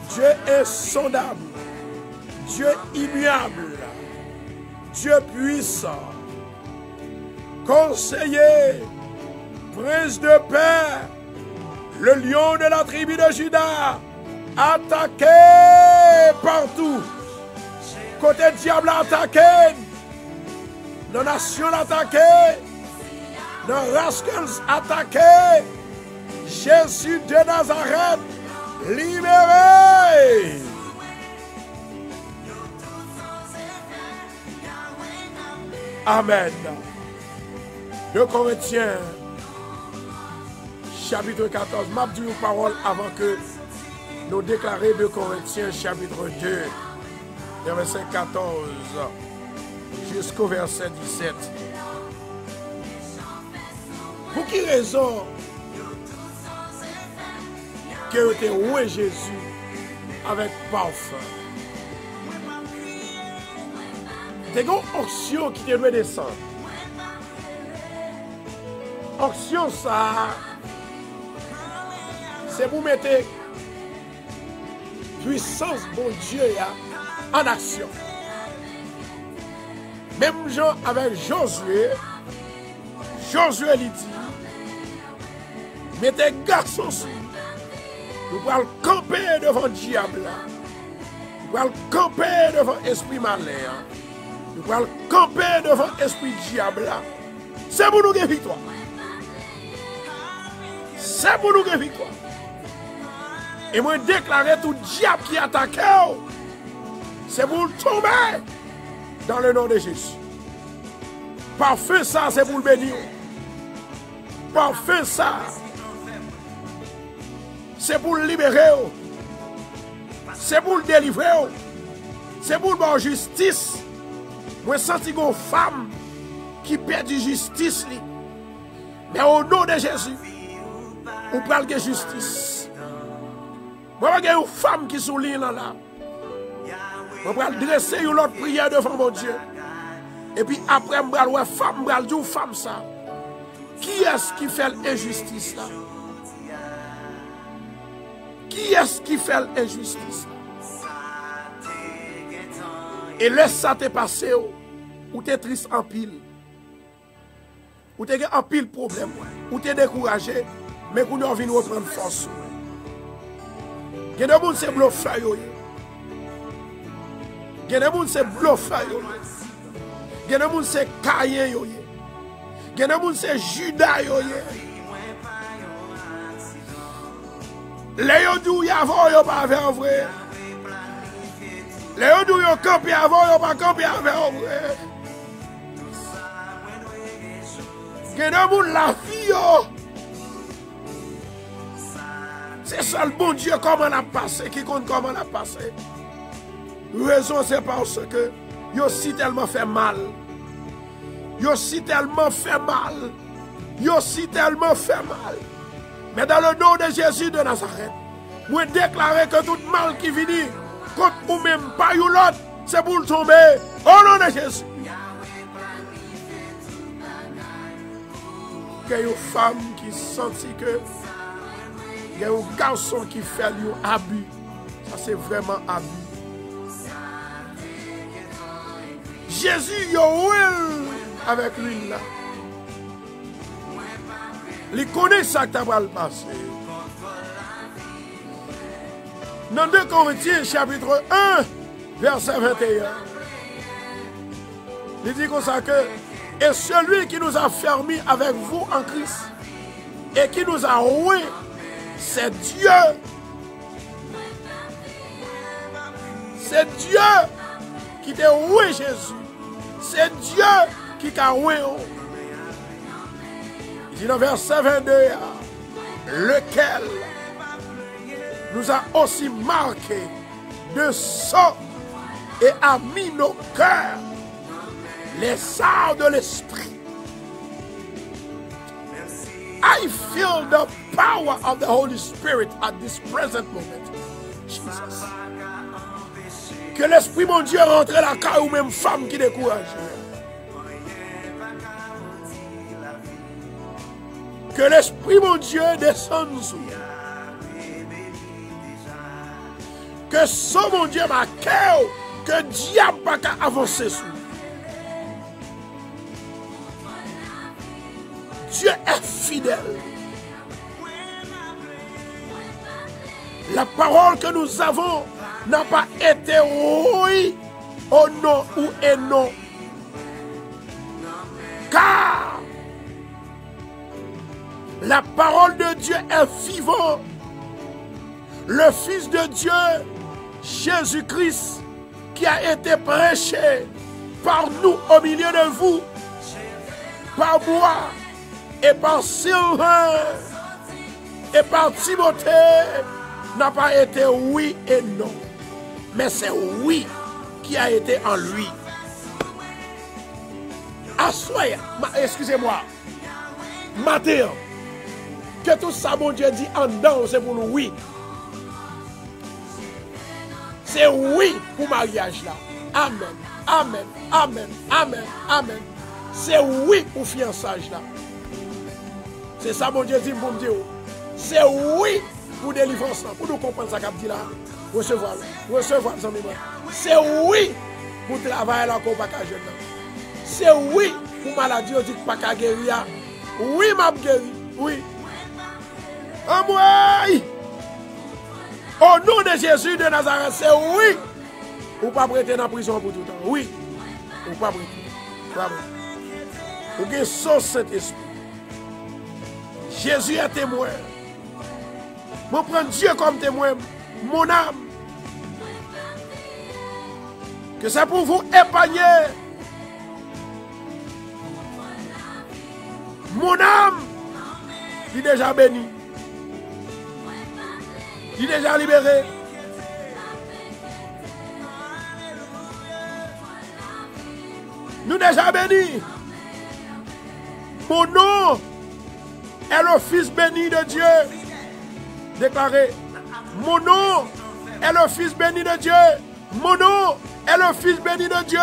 Dieu insondable. Dieu immuable. Dieu puissant. Conseiller. Prince de paix. Le lion de la tribu de Juda. Attaqué partout. Côté diable attaqué. Nos nations attaquées. Nos rascals attaqués. Jésus de Nazareth libéré. Amen. 2 Corinthiens chapitre 14. M'a dit une parole avant que nous déclarions 2 Corinthiens chapitre 2 verset 14 jusqu'au verset 17. Pour quelle raison que tu es Jésus avec parfum? C'est une onction qui te doit descendre. Onction ça, c'est pour mettre puissance bon Dieu en action. Même Jean avec Josué, Josué lui dit, mettez garçon sur nous allons camper devant le diable. Nous allons camper devant l'esprit malin. Nous allons camper devant l'esprit diable. C'est pour nous gagner victoire. C'est pour nous gagner victoire. Et moi déclarer tout diable qui attaque. C'est pour tomber dans le nom de Jésus. Par feu ça, c'est pour le bénir. parfum ça, c'est pour le libérer, c'est pour le délivrer, c'est pour le justice. Moi, je sens une femme qui perd du justice. Mais au nom de Jésus, on parle de justice. Moi, je une femme qui souligne là. Je vais dresser une autre prière devant mon Dieu. Et puis après, je vais voir femme, je vais dire femme ça. Qui est-ce qui fait l'injustice là? Qui est-ce qui fait l'injustice là? Et laisse ça te passer ou tu es triste en pile. Ou tu as en pile problème. Ou tu es découragé. Mais qu'on a envie de reprendre force. Il y a des gens qui sont bluffés. Il y a des gens qui sont bluffés. Il y a des gens qui sont caïens. Il y a des gens qui sont judas. Les gens qui sont avant, pas avec vrai. Les gens qui sont campés avant, pas campé avec vrai. Il y a des gens qui la vie. C'est ça le bon Dieu comment l'a passé, qui compte comment l'a passé. Raison c'est parce que yo si tellement fait mal. Yo si tellement fait mal. Yo si tellement fait mal. Mais dans le nom de Jésus de Nazareth, moi déclarer que tout mal qui vient contre ou même pas ou l'autre, c'est pour le tomber. Au nom de Jésus. Il y a une femme qui sentit que il y a un garçon qui fait un abus. Ça, c'est vraiment abus. Jésus, il est avec lui là. Il connaît ça que tu vas le passer. Dans 2 Corinthiens, chapitre 1, verset 21, il dit comme ça que et celui qui nous a fermés avec vous en Christ et qui nous a roués, c'est Dieu. C'est Dieu qui t'a roué Jésus. C'est Dieu qui t'a roué. Il dit dans verset 22, lequel nous a aussi marqué de sang et a mis nos cœurs les arts de l'esprit. I feel the power of the Holy Spirit at this present moment. Jesus. Que l'Esprit mon Dieu rentre dans la caille ou même femme qui décourage. Que l'Esprit mon Dieu descende sous. Que son mon Dieu m'a cœur, que diable pas qu'à avancer sous. Dieu est fidèle. La parole que nous avons n'a pas été oui ou non ou et non. Car la parole de Dieu est vivante. Le Fils de Dieu, Jésus-Christ, qui a été prêché par nous au milieu de vous, par moi, et par Sylvain, et par Timothée, n'a pas été oui et non. Mais c'est oui qui a été en lui. Assoyez, excusez-moi, matin, que tout ça, mon Dieu dit en dedans, c'est pour le oui. C'est oui pour le mariage là. Amen, amen, amen, amen, amen. C'est oui pour le fiançage là. C'est ça, mon Dieu dit pour me dire. C'est oui pour délivrance, pour nous comprendre ça qu'a dit là. Recevoir, c'est oui pour travailler là qu'on pas qu'à jeune. C'est oui pour maladie, on dit pas qu'à guérir. Oui, m'a guéri. Oui. Au nom de Jésus de Nazareth, c'est oui. Ou pas prêter dans la prison pour tout le temps. Oui. Ou pas prêter. Bravo. Ou que son Saint-Esprit. Jésus est témoin. Je prends Dieu comme témoin. Mon âme. Que c'est pour vous épargner. Mon âme Il est déjà béni. Il est déjà libéré. Nous déjà bénis. Mon nom est le Fils béni de Dieu. Déclaré. Mon nom est le Fils béni de Dieu. Mon nom est le Fils béni de Dieu.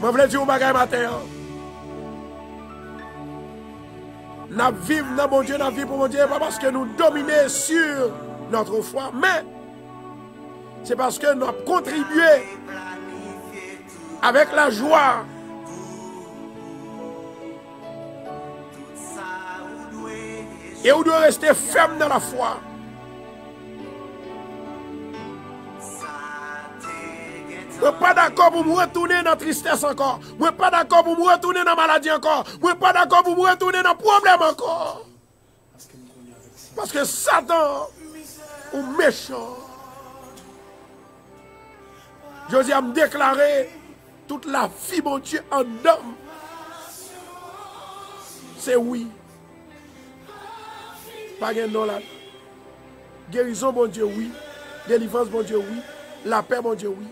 Je voulais dire au bagage matin. Nous vivons dans mon Dieu, nous vivons pour mon Dieu, pas parce que nous dominons sur notre foi, mais c'est parce que nous avons contribué avec la joie. Et on doit rester ferme dans la foi. Je ne suis pas d'accord pour me retourner dans la tristesse encore. Je ne suis pas d'accord pour me retourner dans la maladie encore. Je ne suis pas d'accord pour me retourner dans le problème encore. Parce que Satan est méchant. Je dis à me déclarer toute la vie, mon Dieu, en homme. C'est oui. Pas de non là. Guérison, mon Dieu, oui. Délivrance, mon Dieu, oui. La paix, mon Dieu, oui.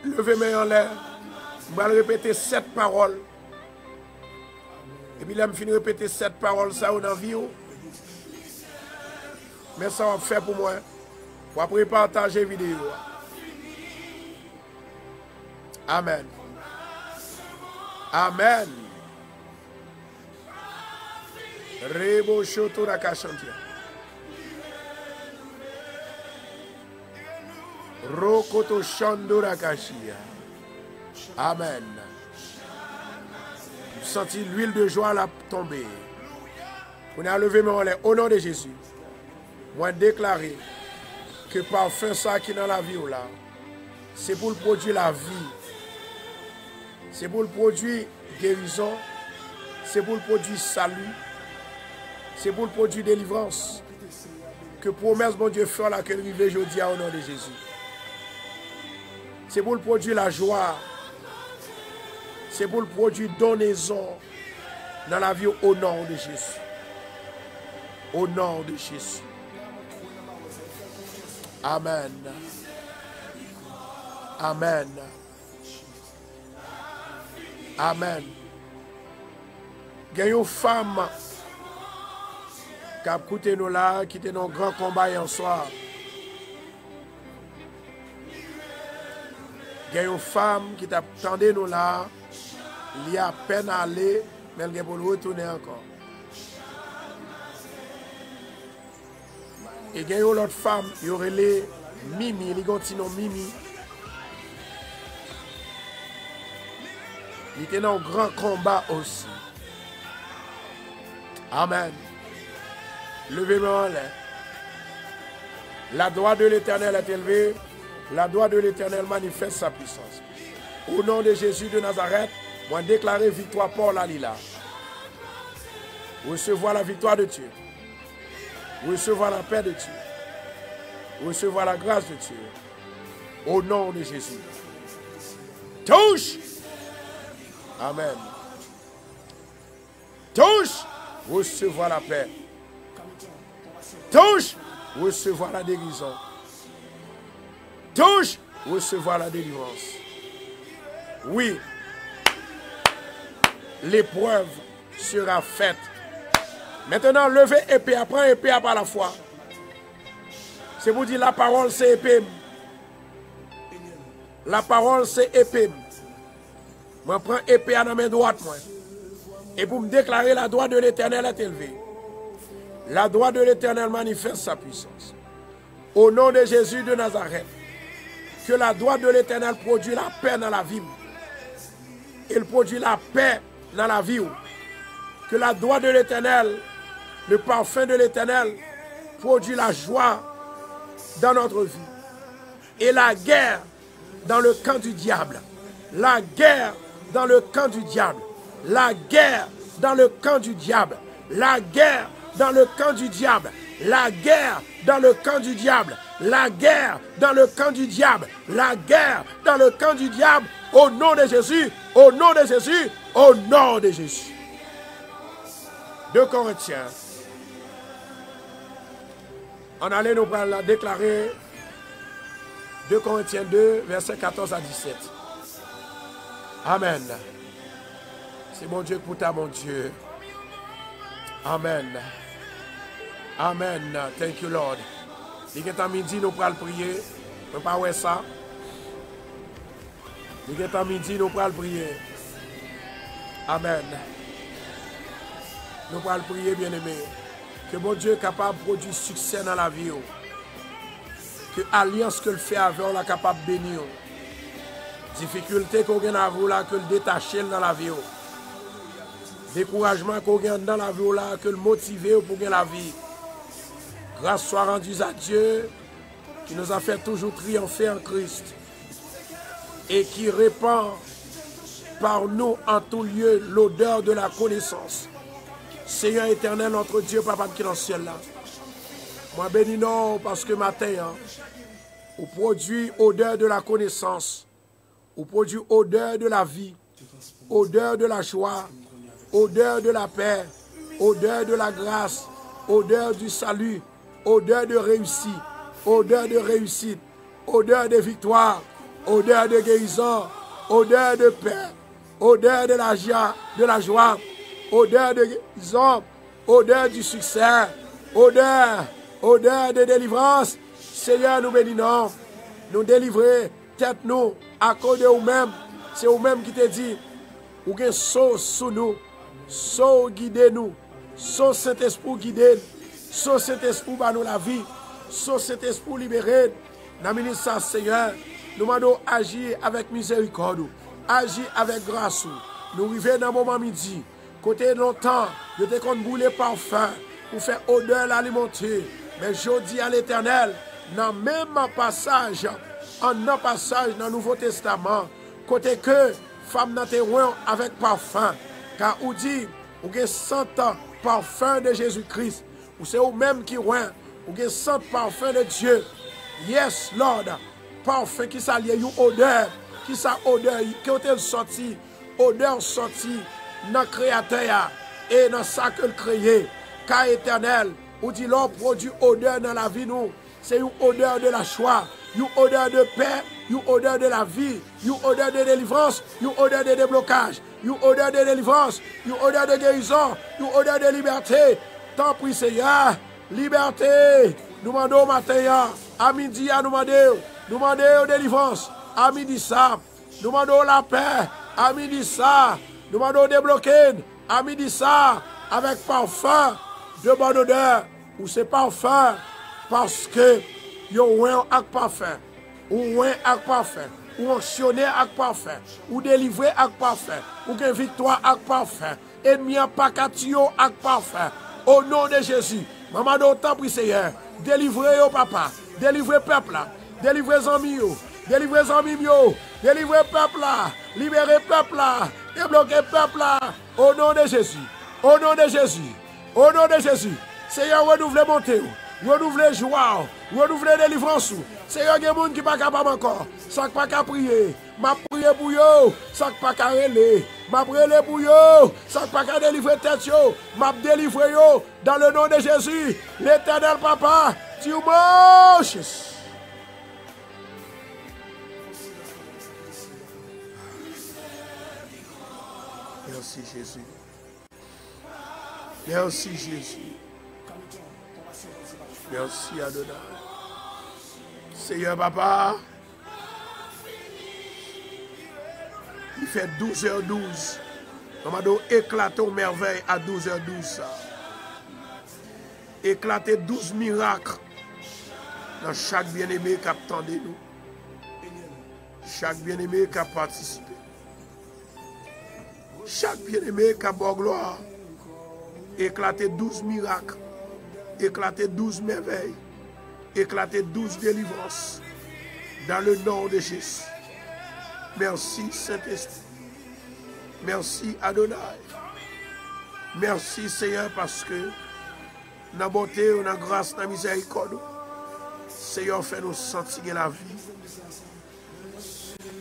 Levez-moi en l'air. Je vais répéter 7 paroles. Et puis là, je finis de répéter 7 paroles, ça, dans la vie. Mais ça va faire pour moi. Pour après partager la vidéo. Amen. Amen. Rebo shoto rakashantia. Rokoto shando rakashia. Amen. Vous sentez l'huile de joie la tomber. On a levé mon lait au nom de Jésus. Moi déclarer que parfum ça qui est dans la vie là, c'est pour le produire la vie. C'est pour le produire guérison. C'est pour le produire salut. C'est pour le produire délivrance. Que promesse mon Dieu fait là que rive aujourd'hui au nom de Jésus. C'est pour le produire la joie. C'est pour le produire donaison dans la vie au nom de Jésus. Au nom de Jésus. Amen. Amen. Amen. Il y a une femme qui a écouté nous là, qui était dans un grand combat hier soir. Il y a une femme qui t'attendait nous là, il y a à peine à aller, mais elle est pour retourner encore. Et il y a une autre femme, il y aurait les Mimi, il y a un Mimi. Il était dans un grand combat aussi. Amen. Levez-moi en l'air. La droite de l'Éternel est élevée. La droite de l'Éternel manifeste sa puissance. Au nom de Jésus de Nazareth, moi déclarer victoire pour la Lila. Recevoir la victoire de Dieu. Recevoir la paix de Dieu. Recevoir la grâce de Dieu. Au nom de Jésus. Touche. Amen. Touche. Recevoir la paix. Touche. Recevoir la guérison. Touche. Recevoir la délivrance. Oui. L'épreuve sera faite. Maintenant, levez épée. Prends épée par la foi. C'est pour dire la parole, c'est épée. La parole, c'est épée. Moi, je prends épée à la main droite. Moi. Et pour me déclarer, la droite de l'Éternel est élevée. La droite de l'Éternel manifeste sa puissance. Au nom de Jésus de Nazareth, que la droite de l'Éternel produit la paix dans la vie. Il produit la paix dans la vie. Que la droite de l'Éternel, le parfum de l'Éternel, produit la joie dans notre vie. Et la guerre dans le camp du diable. La guerre dans le camp du diable. La guerre dans le camp du diable. La guerre dans le camp du diable La guerre dans le camp du diable. La guerre dans le camp du diable. La guerre dans le camp du diable. Au nom de Jésus. Au nom de Jésus. Au nom de Jésus. 2 Corinthiens. On allait nous la déclarer. 2 Corinthiens 2, versets 14 à 17. Amen. C'est mon Dieu pour ta, mon Dieu. Amen. Amen. Thank you, Lord. Il est à midi, nous pourrons prier. On ne peut pas voir ça. Il est à midi, nous pourrons prier. Amen. Nous pourrons prier, bien-aimés. Que mon Dieu est capable de produire succès dans la vie. Que l'alliance que le fait avec, on est capable de bénir. Difficulté qu'on a à vous là, que le détacher dans la vie. Découragement qu'on a dans la vie là, que le motiver pour gagner la vie. Grâce soit rendue à Dieu qui nous a fait toujours triompher en Christ et qui répand par nous en tout lieu l'odeur de la connaissance. Seigneur éternel, notre Dieu, Papa qui est dans le ciel là. Moi bénis non parce que matin, on produit odeur de la connaissance, on produit odeur de la vie, odeur de la joie, odeur de la paix, odeur de la grâce, odeur du salut, odeur de réussite, odeur de réussite, odeur de victoire, odeur de guérison, odeur de paix, odeur de la joie, odeur de guérison, odeur du succès, odeur de délivrance. Seigneur, nous bénissons, nous délivrer, tête nous, à cause de nous-mêmes. C'est vous-même qui te dit, ou que sauce sous nous, sauce guider nous, sauce Saint-Esprit guider, sauce Saint-Esprit par nous la vie, sauce Saint-Esprit libérer. Dans le ministère, Seigneur, nous demandons agir avec miséricorde, agir avec grâce. Nous arrivons dans le moment midi, côté longtemps, nous te compte brûler parfum pour faire odeur l'alimenter. Mais je dis à l'Éternel, dans le même passage, dans le Nouveau Testament, côté que femme n'a te avec parfum, car on dit, ou que sent parfum de Jésus-Christ, ou c'est vous-même qui ouin, ou que sent parfum de Dieu. Yes, Lord, parfum qui s'allie une odeur, qui sa odeur, qui est sorti, odeur sortie dans le Créateur et dans ça que le créé, car éternel, ou dit l'on produit odeur dans la vie nous, c'est une odeur de la joie, une odeur de paix, une odeur de la vie, une odeur de délivrance, une odeur de déblocage, une odeur de délivrance, une odeur de guérison, une odeur de liberté. Tant pis Seigneur, liberté. Nous demandons au matin, à midi, nous demandons délivrance, à midi ça, nous demandons la paix, à midi ça, nous demandons débloquer, à midi ça, avec parfum de bonne odeur, ou c'est parfum parce que yo un avec parfum, ou un avec parfum, ou actionné avec parfum, ou délivré avec parfum, ou que victoire avec parfum, ennemi pas catio avec parfum. Au nom de Jésus, maman d'autant prie Seigneur, délivrez yo papa, délivrez peuple là, délivrez amis yo, délivrez amis yo, délivrez peuple là, libérez peuple là, débloquez peuple là, au nom de Jésus, au nom de Jésus, au nom de Jésus. Seigneur, renouvelez monter, renouvelez joie, renouvelez délivrance. Seigneur, il y a des gens qui ne sont pas capables encore. Ça ne pas qu'à prier. Ma prier pour eux. Ça ne pas qu'à relayer. Ma prier pour eux. Ça ne pas qu'à délivrer tête. Ma délivrer dans le nom de Jésus. L'Éternel Papa, tu marches. Merci Jésus. Merci Jésus. Merci Adonai. Seigneur Papa, il fait 12h12. On m'a dit éclater aux merveilles à 12h12. Éclater 12 miracles dans chaque bien-aimé qui attendait nous. Chaque bien-aimé qui a participé. Chaque bien-aimé qui a bon gloire. Éclater 12 miracles. Éclater 12 merveilles. Éclater 12 délivrances. Dans le nom de Jésus. Merci Saint-Esprit. Merci Adonai. Merci Seigneur parce que dans la beauté, dans la grâce, dans la miséricorde. Seigneur, fait nous sentir la vie.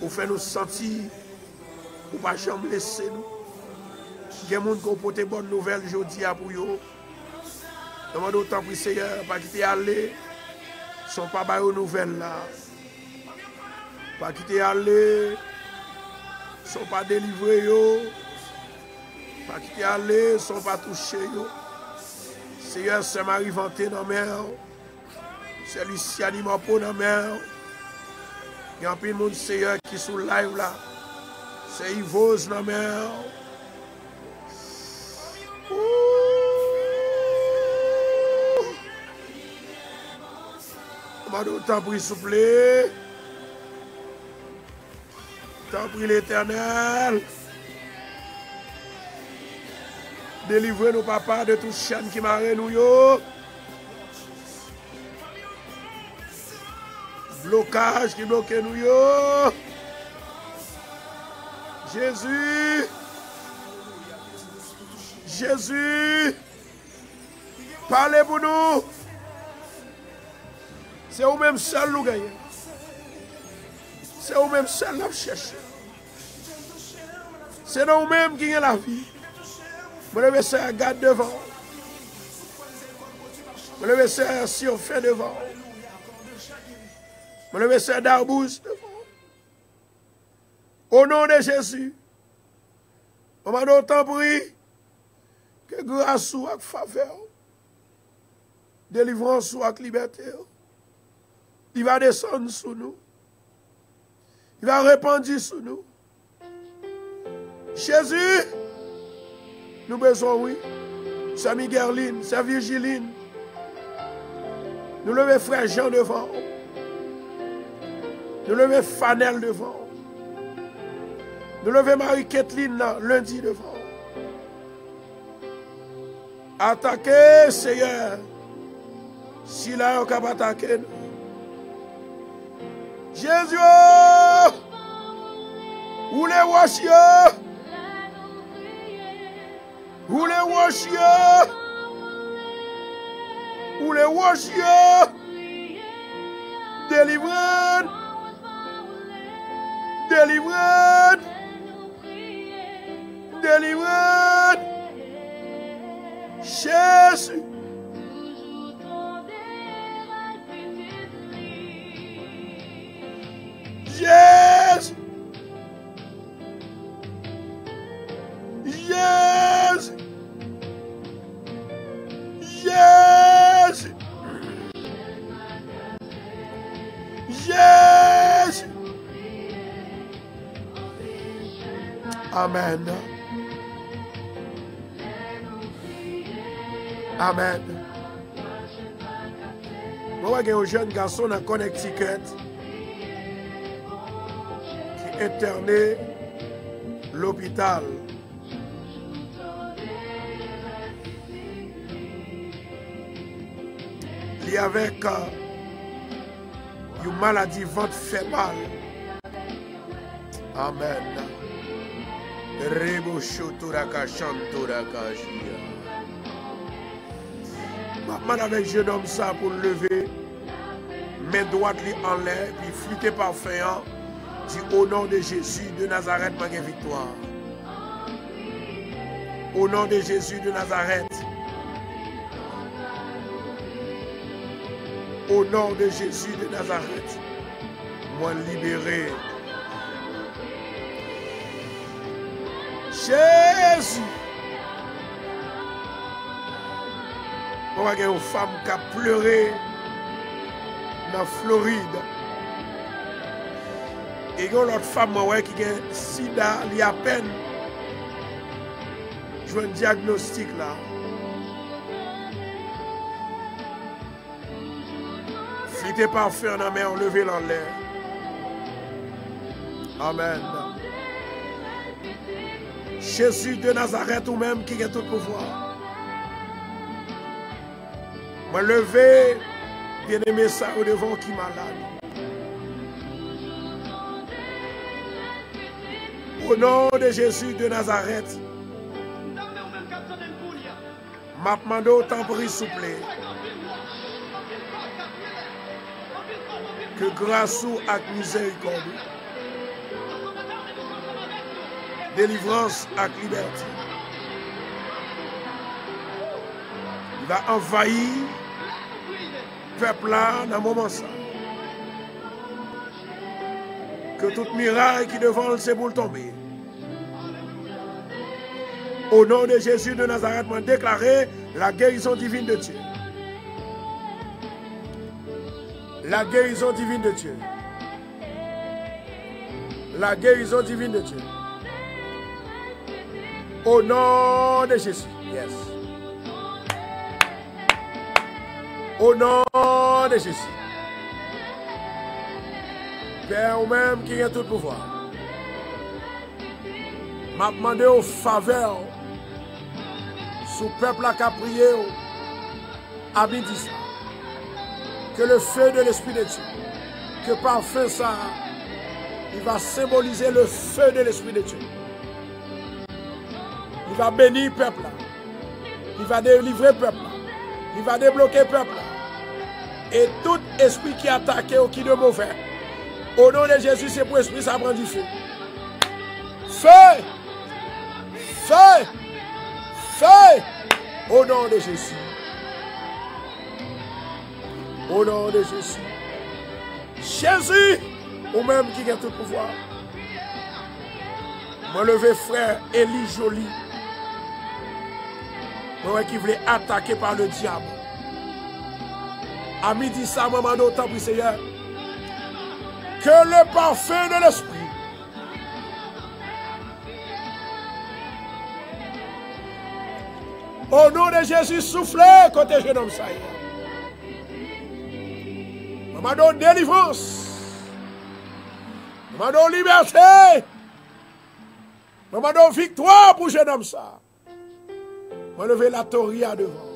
Ou fait nous sentir, ou pas jamais laisser nous. Il y a des gens qui ont porté bonne nouvelle aujourd'hui pour eux. Demande autant pour Seigneur, pas quitter aller. Ils ne sont pas baillés aux nouvelles là. Pas quitter aller. Ils ne sont pas délivrés. Pas quitter aller. Ils ne sont pas touchés. Seigneur, c'est Marie Vanté dans la mer. C'est Luciani Mapo dans la mer. Il y a un peu de monde, Seigneur, qui sont live là. C'est Yvose dans la mer. T'en prie, s'il vous plaît. T'en prie, l'Éternel. Délivrez nos papas de tout chaîne qui marre nous. Blocage qui bloque nous. Jésus. Jésus. Parlez pour nous. C'est vous-même seul nous gagnons. C'est vous-même seul nous cherchons. C'est nous-mêmes qui gagnons la vie. Vous devez faire garde devant. Vous devez faire si on fait devant. Vous devez faire d'arbouze devant. Au nom de Jésus, on m'a d'autant pris que grâce ou avec faveur, délivrance ou avec liberté, il va descendre sur nous. Il va répandre sur nous. Jésus, nous besoin, oui. Sœur Migueline, Sœur Virgiline. Nous levons frère Jean devant. Nous levons Fanel devant. Nous levons Marie-Kathleen lundi devant. Attaquez, Seigneur. Si là, on peut attaquer nous. Jésus, où les washio, où les washio, où les washio, délivrez, délivrez, délivrez, Jésus. Yes! Yes! Yes! Yes! Amen. Amen. Moi, j'ai un jeune garçon dans Connecticut. Interné l'hôpital. Il y avait une maladie ventre fait mal. Amen. Rebo shoturaka chanturaka jia. Maman avec jeune homme ça pour lever, main droite en l'air, puis flûter parfait. Dit au nom de Jésus de Nazareth, ma victoire. Au nom de Jésus de Nazareth. Au nom de Jésus de Nazareth. Moi libéré. Jésus. On va avoir une femme qui a pleuré dans Floride. Et il y a l'autre femme qui a sida, il y a peine. Je veux un diagnostic là. Flûter parfait dans la main, lever dans l'air. Amen. Jésus de Nazareth ou même qui a tout pouvoir. Moi lever, bien aimé ça au devant qui est malade. Au nom de Jésus de Nazareth, m'a demandé autant pour y souffler. Que grâce ou avec miséricorde, délivrance avec liberté, il va envahir le peuple là dans le moment ça. Que toute miraille qui devant le c'est pour tomber. Au nom de Jésus de Nazareth, m'a déclaré la guérison divine de Dieu. La guérison divine de Dieu. La guérison divine de Dieu. Au nom de Jésus. Yes. Au nom de Jésus. Père ou même qui a tout pouvoir. M'a demandé aux faveurs sous peuple qui a prié à midi ça. Que le feu de l'Esprit de Dieu, que parfum ça, il va symboliser le feu de l'Esprit de Dieu. Il va bénir le peuple là. Il va délivrer le peuple là. Il va débloquer le peuple là. Et tout esprit qui est attaqué ou qui est de mauvais, au nom de Jésus, c'est pour l'esprit, ça prend du feu. Feu! Feu! Feu! Au nom de Jésus. Au nom de Jésus. Jésus, ou même qui a tout pouvoir. Moi, levé frère Élie Joly. Moi, qui voulait attaquer par le diable. À midi, ça, maman, d'autant pour Seigneur. Que le parfum de l'Esprit au nom de Jésus, soufflez côté jeune homme ça. Maman donne délivrance. Maman donne liberté. Maman donne victoire pour jeune homme ça. Maman lever la toria devant.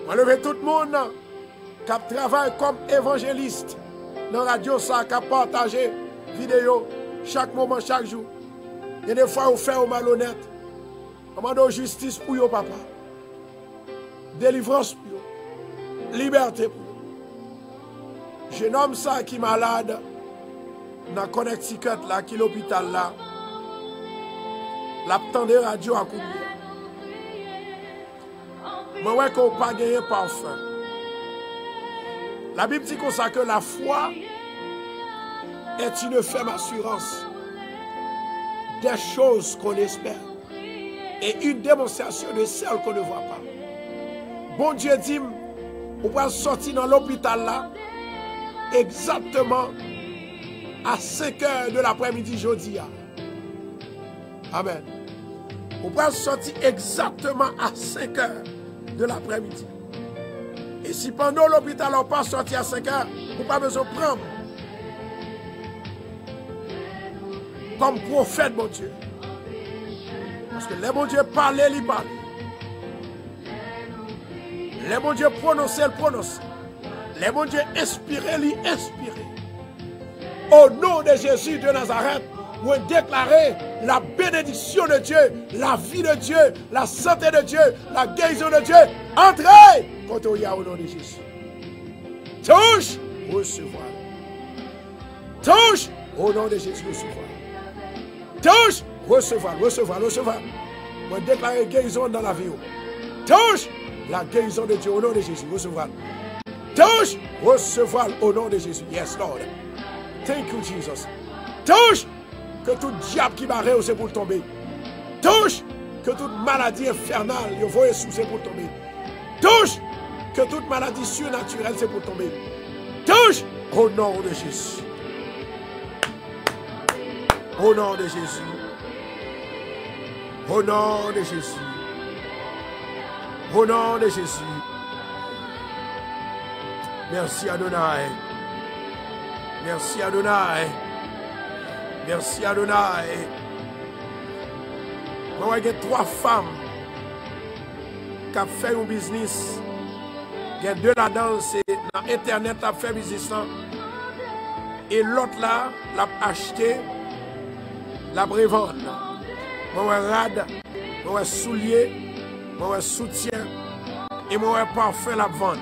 Maman lever tout le monde qui travaille comme évangéliste dans la radio ça, qui partage vidéo chaque moment, chaque jour. Il y a des fois où fait au malhonnête. Maman donne justice pour yo papa. Délivrance pour yo. Liberté pour eux. Jeune homme ça qui est malade dans Connecticut là, qui est l'hôpital là. L'attendait radio à couper. Mais ouais qu'on pas gagné parfum. La Bible dit comme ça que la foi est une ferme assurance des choses qu'on espère et une démonstration de celles qu'on ne voit pas. Bon Dieu dit, on va sortir dans l'hôpital là, exactement à 5 h de l'après-midi jeudi. Amen. On va sortir exactement à 5 h de l'après-midi. Et si pendant l'hôpital on pas sorti à 5 h, on n'a pas besoin de prendre comme prophète, mon Dieu. Parce que les bon Dieu parlait, il parlait. Les bon Dieu prononçait, il prononçait. Les bon Dieu inspirait, il inspirait. Au nom de Jésus de Nazareth, vous déclarez la bénédiction de Dieu, la vie de Dieu, la santé de Dieu, la guérison de Dieu. Entrez quand il y a au nom de Jésus. Touche, recevoir. Touche, au nom de Jésus, recevoir. Touche, recevoir, recevoir, recevoir. Vous déclarez guérison dans la vie. Touche, la guérison de Dieu au nom de Jésus, recevoir. Touche, recevoir au nom de Jésus. Yes, Lord. Thank you, Jesus. Touche, que tout diable qui barre, c'est pour tomber. Touche, que toute maladie infernale, vous voyez sous, c'est pour tomber. Touche, que toute maladie surnaturelle, c'est pour tomber. Touche, au nom de Jésus. Au nom de Jésus. Au nom de Jésus. Au nom de Jésus. Merci Adonai. Merci Adonai. Merci Adonai. Moi, il y a 3 femmes qui ont fait un business. Il y a 2 là-dedans, c'est dans Internet qui ont fait un business. Et l'autre là, l'a acheté, l'a revendre. Moi, rad, moi soulier, moi soutien et moi parfum la vente.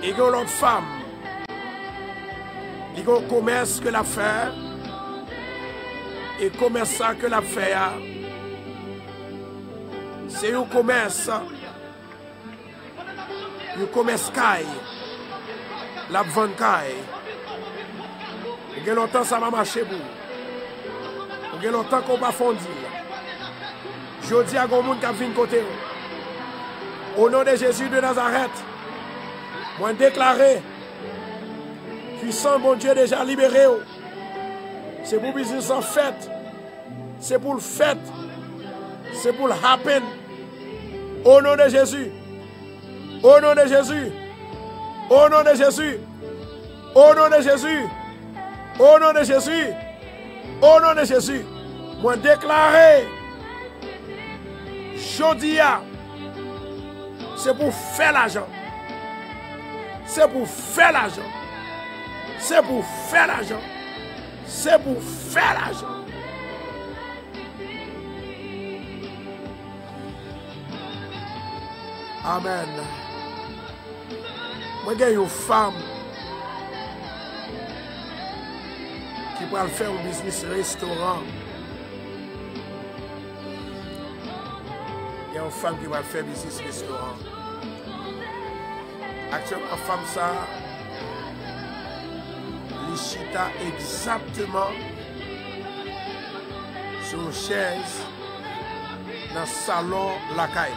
Et que l'autre femme, il y a un commerce que la fait, et commerce ça que la fait, c'est un commerce caille, la vente caille. Il y a longtemps ça va marcher pour vous. Il y a longtemps qu'on va fondre. Je dis à un monde qui a vu côté. Au nom de Jésus de Nazareth, moi déclaré, puissant bon Dieu déjà libéré. C'est pour business en fait. C'est pour le fait. C'est pour le happen. Au nom de Jésus. Au nom de Jésus. Au nom de Jésus. Au nom de Jésus. Au nom de Jésus. Au nom de Jésus. Moi déclaré. Jodia. C'est pour faire l'argent. C'est pour faire l'argent. C'est pour faire l'argent. C'est pour faire l'argent. Amen. Moi, j'ai une femme qui peut faire un business restaurant. Il y a une femme qui va faire business restaurant. Actuellement, la femme, ça, l'Ichita exactement sur une chaise dans le salon la caille.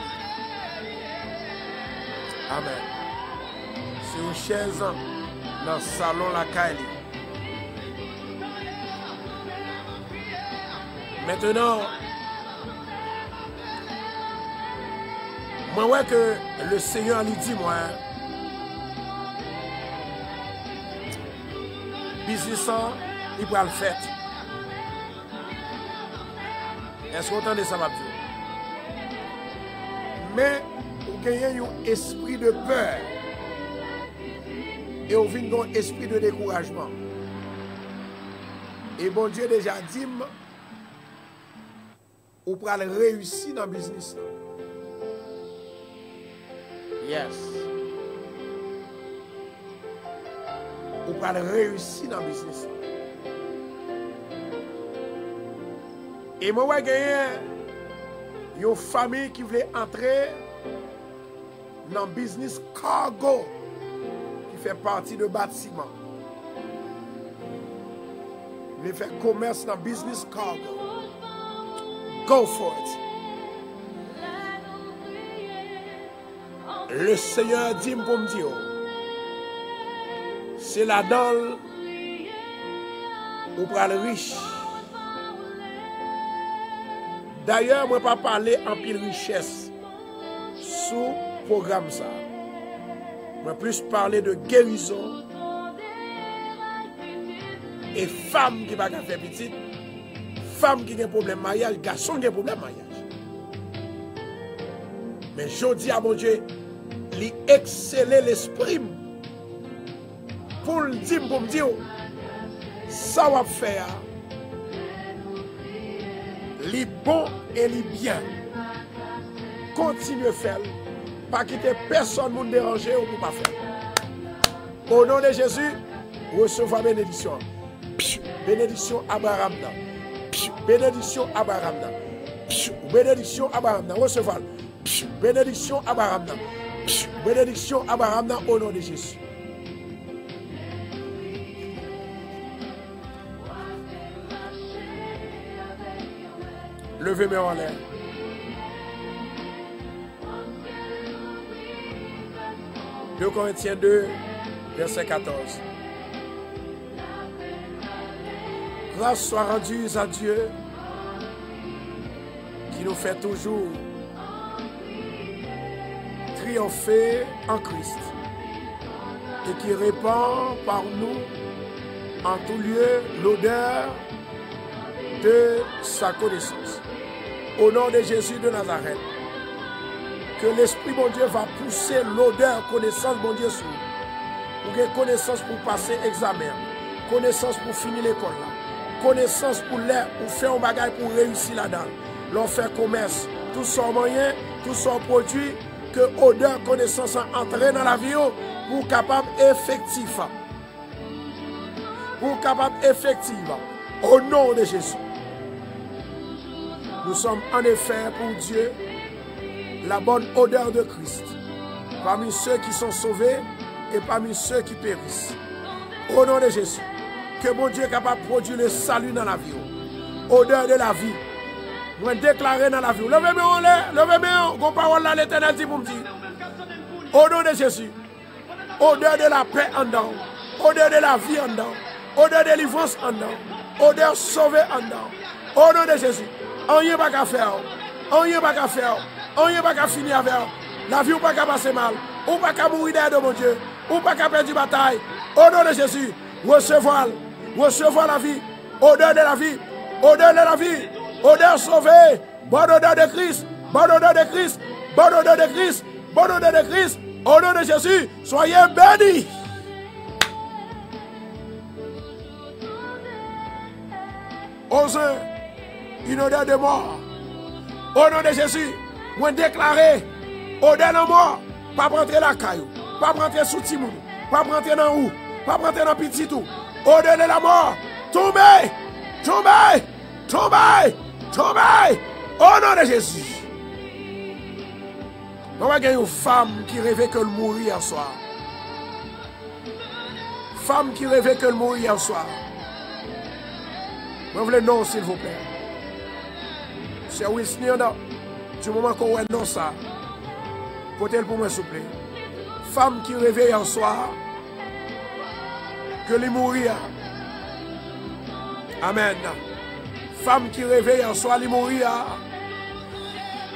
Amen. Sur une chaise dans le salon la caille. Maintenant, moi, ouais que le Seigneur lui dit, moi, business, il va le faire. Est-ce que vous entendez ça, ma vie? Mais, vous gagnez un esprit de peur. Et vous venez un esprit de découragement. Et bon Dieu déjà dit, vous pouvez réussir dans le business. Yes. Vous pouvez réussir dans le business. Et moi, j'ai gagné une famille qui voulait entrer dans le business cargo qui fait partie de bâtiment. Ils voulaient faire commerce dans le business cargo. Go for it. Le Seigneur dit pour me dire, c'est là-dedans où prend le riche. D'ailleurs, moi ne vais pas parler en pile richesse sous le programme ça. Je vais plus parler de guérison et femmes qui ne peuvent pas faire petite, femmes qui ont un problème de mariage, garçons qui ont un problème de mariage. Mais je dis à mon Dieu, lui exceller l'esprit pour le dire, pour me dire, ça va faire, les bon et les bien. Continuez à faire, pas quitter personne pour déranger ou pour pas faire. Au nom de Jésus, recevez bénédiction. Bénédiction Abraham. Bénédiction Abraham. Bénédiction Abraham. Recevez. Bénédiction Abraham. Bénédiction Abraham au nom de Jésus. Levez-moi en l'air. Deux Corinthiens 2, verset 14. Grâce soit rendue à Dieu qui nous fait toujours triompher en Christ et qui répand par nous en tout lieu l'odeur de sa connaissance. Au nom de Jésus de Nazareth, que l'Esprit, mon Dieu, va pousser l'odeur, connaissance, mon Dieu, sur vous. Pour que connaissance pour passer examen, connaissance pour finir l'école, connaissance pour l'air, pour faire un bagage pour réussir là-dedans, l'on fait commerce, tout son moyen, tout son produit, que odeur, connaissance entre dans la vie pour capable effectif. Pour capable effectif. Au nom de Jésus. Nous sommes en effet pour Dieu la bonne odeur de Christ. Parmi ceux qui sont sauvés et parmi ceux qui périssent. Au nom de Jésus. Que mon Dieu est capable de produire le salut dans la vie. Odeur de la vie. Moi déclarer dans la vie. Levez-moi, levez-moi. Vos paroles là, l'Éternel dit pour me dire. Au nom de Jésus. Odeur de la paix en dedans. Odeur de la vie en dedans. Odeur de délivrance en dedans. Odeur sauvée en dedans. Au nom de Jésus. On n'y a pas qu'à faire. On n'y a pas qu'à faire. On n'y a pas qu'à finir avec. La vie ou pas qu'à passer mal. Ou pas qu'à mourir derrière de mon Dieu. Ou pas qu'à perdre une bataille. Au nom de Jésus. Recevoir. Recevoir la vie. Odeur de la vie. Odeur de la vie. Odeur sauvée. Bonne odeur de Christ. Bonne odeur de Christ. Bonne odeur de Christ. Bonne odeur de Christ. Au nom de Jésus. Soyez bénis. Osez une odeur de mort. Au nom de Jésus. Moi déclarer odeur de mort. Pas rentrer la caillou. Pas rentrer sous Timoun. Pas rentrer dans où. Pas rentrer dans petit tout. Odeur de la mort. Tombez. Tombez. Tombez. Tombez. Au nom de Jésus. On va gagner une femme qui rêvait que le mourir hier soir. Femme qui rêvait que le mourir hier soir. Vous voulez non, s'il vous plaît. C'est Wisney, du moment qu'on voit non ça. Côté pour moi, s'il vous plaît. Femme qui rêvait hier soir que le mourir. Amen. Femme qui rêvait hier soir, le mourir.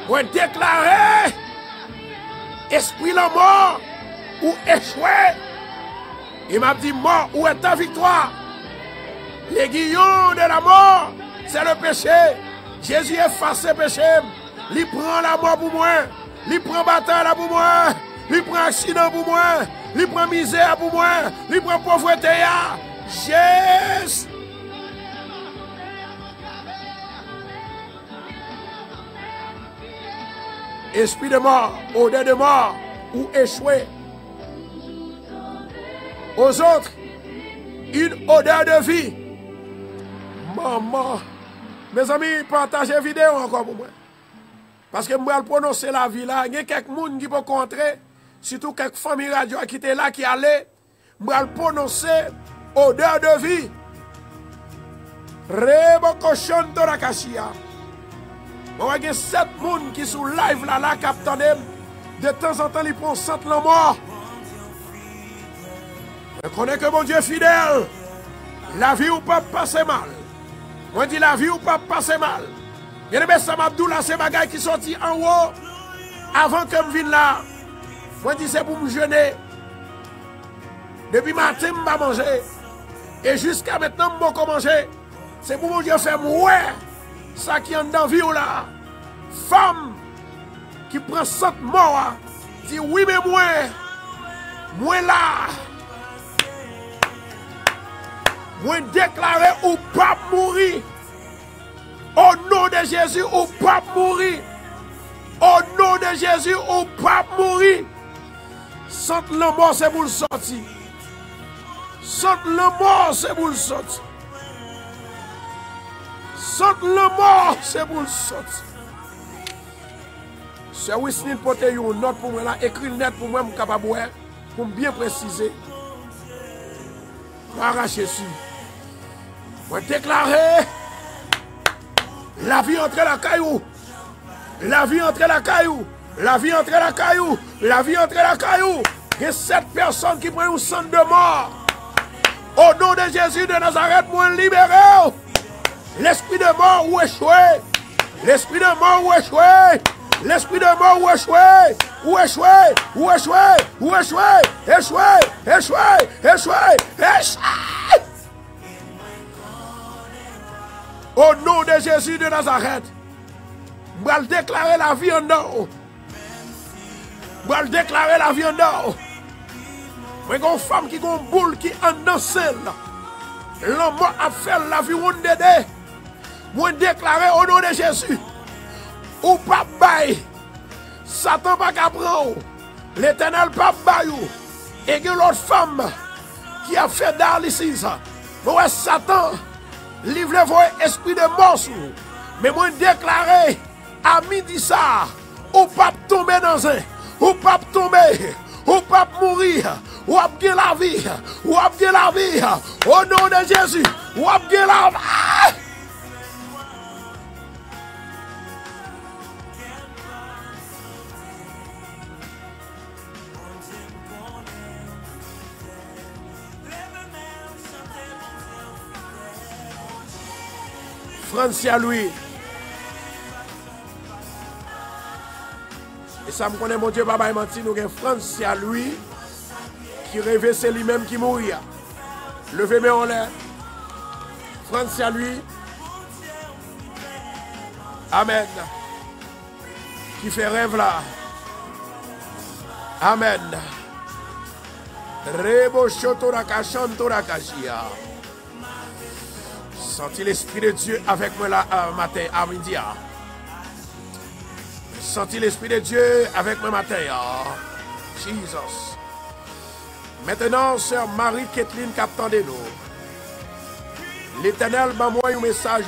Vous déclarer. Esprit la mort ou échoué. Il m'a dit mort où est ta victoire? L'aiguillon de la mort, c'est le péché. Jésus efface le péché. Il prend la mort pour moi. Il prend bataille pour moi. Il prend accident pour moi. Il prend misère pour moi. Il prend pauvreté. Jésus. Esprit de mort, odeur de mort, ou échoué. Aux autres, une odeur de vie. Maman, mes amis, partagez la vidéo encore pour moi. Parce que moi, je prononcer la vie là, il y a quelques personnes qui peuvent contrer, surtout quelques familles radio qui étaient là, qui allaient. Moi, je prononcer odeur de vie. Rebo cochon de la cassia. Il y a 7 personnes qui sont live là, qui attendent. De temps en temps, ils prennent 100 la mort. Je connais que mon Dieu est fidèle. La vie ou pas passer mal. Moi, je dis la vie ou pas passer mal. Bien aimé, Sam Abdoula, c'est bagaille qui sorti en haut. Avant que je vienne là. Moi, je dis c'est pour me jeûner. Depuis matin, je vais manger. Et jusqu'à maintenant, je vais manger. C'est pour mon Dieu faire mourir. Ça qui est dans la vie là. Femme qui prend 100 morts. Dit oui, mais moi là. Moi déclarer ou pas mourir. Au nom de Jésus, ou pas mourir. Au nom de Jésus, ou pas mourir. Sente le mort, c'est pour le sortir. Sente le mort, c'est pour le sortir. Sente le mort, c'est pour le sortir. C'est Wisney pour te une note pour moi là. Écris net pour moi, je suis capable pour bien préciser. Arracher sur. Moi déclarer la vie entre la caillou. La vie entre la caillou. La vie entre la caillou. La vie entre la caillou. Il y a 7 personnes qui prennent un sang de mort. Au nom de Jésus de Nazareth, moi libéré. L'esprit de mort ou échoué. L'esprit de mort ou échoué. L'esprit de mort ou échoué. Ou échoué. Ou échoué. Ou échoué. Échoué. Échoué. Échoué. Échoué. Au nom de Jésus de Nazareth, je vais déclarer la vie en dedans. Je vais déclarer la vie en dedans. Mais une femme qui a une boule qui est en dedans celle. L'homme a fait la vie en dedans. Je vais déclarer au nom de Jésus. ou pas bail. Satan pas qu'à prendre. L'Éternel pas bail. Et que l'autre femme qui a fait d'arles ici, ça. Mais Satan, livre le esprit de mort sur nous. Mais moi, déclaré à midi ça, ou pas tomber dans un, ou pas tomber, ou pas mourir, ou pas gagner la vie, ou pas gagner la vie. Au nom de Jésus, ou pas gagner la vie. Francia Louis. Et ça me connaît mon Dieu, papa et menti, nous avons Francia Louis qui rêvait, c'est lui-même qui mourit. Levez-moi en l'air. Francia Louis. Amen. Qui fait rêve là. Amen. Rebo shotoraka shantoraka shia. Senti l'Esprit de Dieu avec moi là matin à midi. Senti l'Esprit de Dieu avec moi matin. Jesus. Maintenant, sœur Marie-Kathleen Captain de nous. L'Éternel m'a envoyé un message.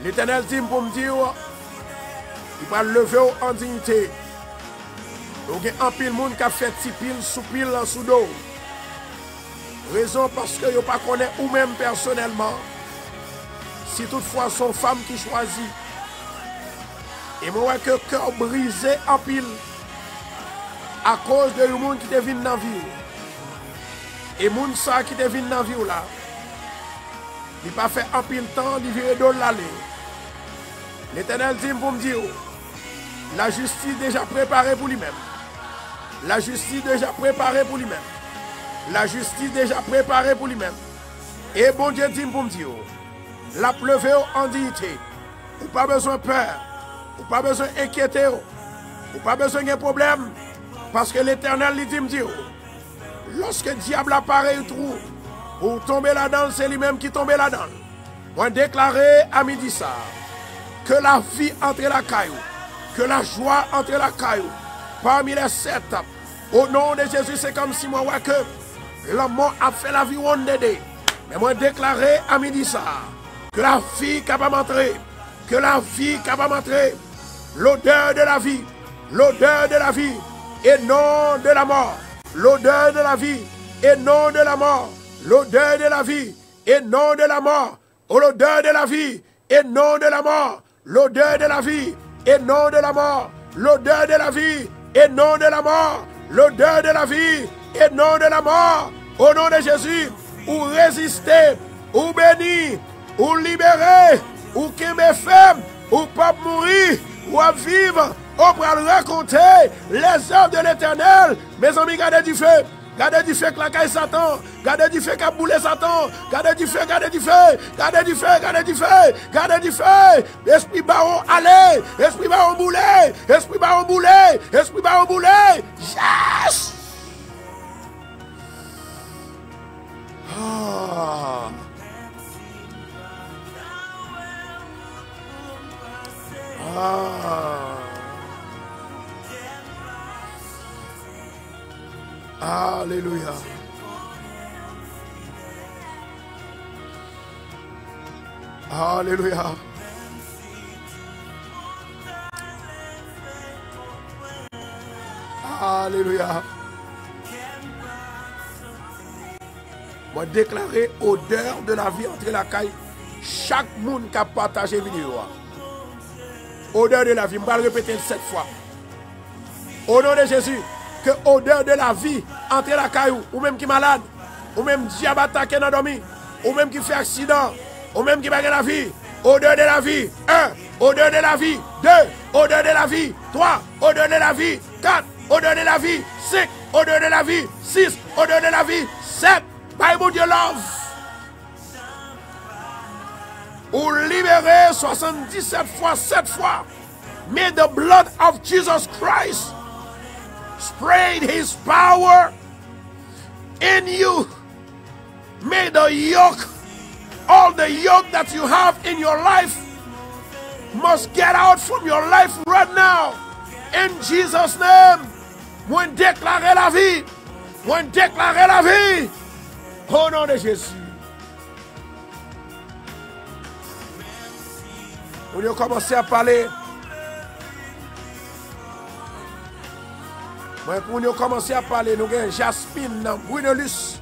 L'Éternel dit pour me dire, il va lever en dignité. Il y a un pile monde qui a fait petit pile sous pile sous dos. Raison parce que vous ne connaissez pas ou même personnellement. Si toutefois son femme qui choisit. Et moi que le cœur brisé en pile. À cause de monde qui te vient dans la vie. Et monde ça qui te vient dans la vie là. Il n'a pas fait en pile temps, il vient de l'aller. L'Éternel dit pour me dire, la justice déjà préparée pour lui-même. La justice déjà préparée pour lui-même. La justice déjà préparée pour lui-même. Et bon Dieu dit pour me dire, la pleuvé en dignité. Ou pas besoin de peur. Ou pas besoin d'inquiéter. Ou pas besoin de problème. Parce que l'Éternel lui dit me dire, lorsque le diable apparaît, il trouve. Pour tomber là-dedans, c'est lui-même qui tombe là-dedans. Moi déclaré à midi ça. Que la vie entre la caillou. Que la joie entre la caillou. Parmi les 7. Au nom de Jésus, c'est comme si moi vois que la mort a fait la vie one day. Mais moi déclaré à midi ça. Que la vie capable d'entrer. Que la vie capable d'entrer. L'odeur de la vie. L'odeur de la vie. Et non de la mort. L'odeur de la vie. Et non de la mort. L'odeur de la vie. Et non de la mort. L'odeur de la vie. Et non de la mort. L'odeur de la vie. Et non de la mort. L'odeur de la vie. Et non de la mort. L'odeur de la vie. Et non de la mort. Au nom de Jésus. Ou résister. Ou bénir. Ou libérer. Ou qui me ferme. Ou pas mourir. Ou à vivre. On va raconter les œuvres de l'Éternel. Mes amis, gardez du feu. Gardez du feu que la caille Satan. Gardez du feu qui a boulé Satan. Gardez du feu, gardez du feu. Gardez du feu, gardez du feu. Gardez du feu. Esprit baron, allez. Esprit baron boulé. Esprit baron boulé. Esprit baron boulé. Yes. Ah. Ah. Alléluia. Alléluia. Alléluia. Moi déclarer odeur de la vie entre la caille. Chaque monde qui a partagé la vidéo. Odeur de la vie. Je vais le répéter 7 fois. Au nom de Jésus. Que odeur de la vie entre la caillou, ou même qui est malade, ou même diable attaqué dans la dormi, ou même qui fait accident, ou même qui bague la vie. Odeur de la vie. 1. Odeur de la vie. 2. Odeur de la vie. 3. Odeur de la vie. 4. Odeur de la vie. 5. Odeur de la vie. 6. Odeur de la vie. 7. Bible Dieu love. Ou libérer 77 fois, 7 fois. May the blood of Jesus Christ spread his power in you. May the yoke, all the yoke that you have in your life, must get out from your life right now. In Jesus' name. Moi déclarer la vie. Moi déclarer la vie. Au nom de Jésus. On a commencé à parler. On a commencé à parler. Nous avons Jasmine, Brunelus,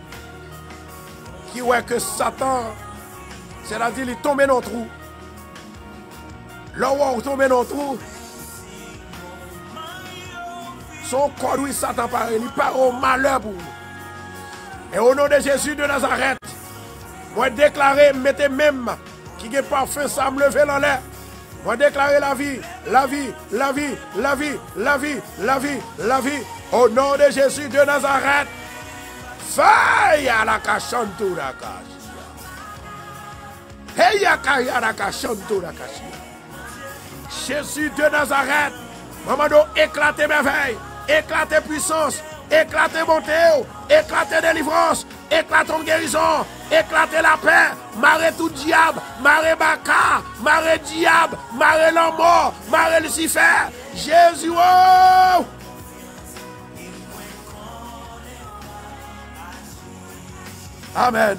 qui voit que Satan, c'est-à-dire, il tombe dans le trou. Là où il tombe dans le trou, son corps, oui, Satan paraît, il part au malheur pour vous. Et au nom de Jésus de Nazareth, moi déclarer, mettez même, qui est parfait, ça me lever dans l'air. Moi déclarer la vie, la vie, la vie, la vie, la vie, la vie, la vie. Au nom de Jésus de Nazareth, faille à la cachantura cache. Hey à la cachantura cache. Jésus de Nazareth, maman do éclater merveille, éclater puissance, éclater bonté, éclater délivrance, éclater guérison, éclater la paix, marrer tout diable, marrer baka, marrer diable, marrer l'homme mort, marrer Lucifer. Jésus, oh! Amen.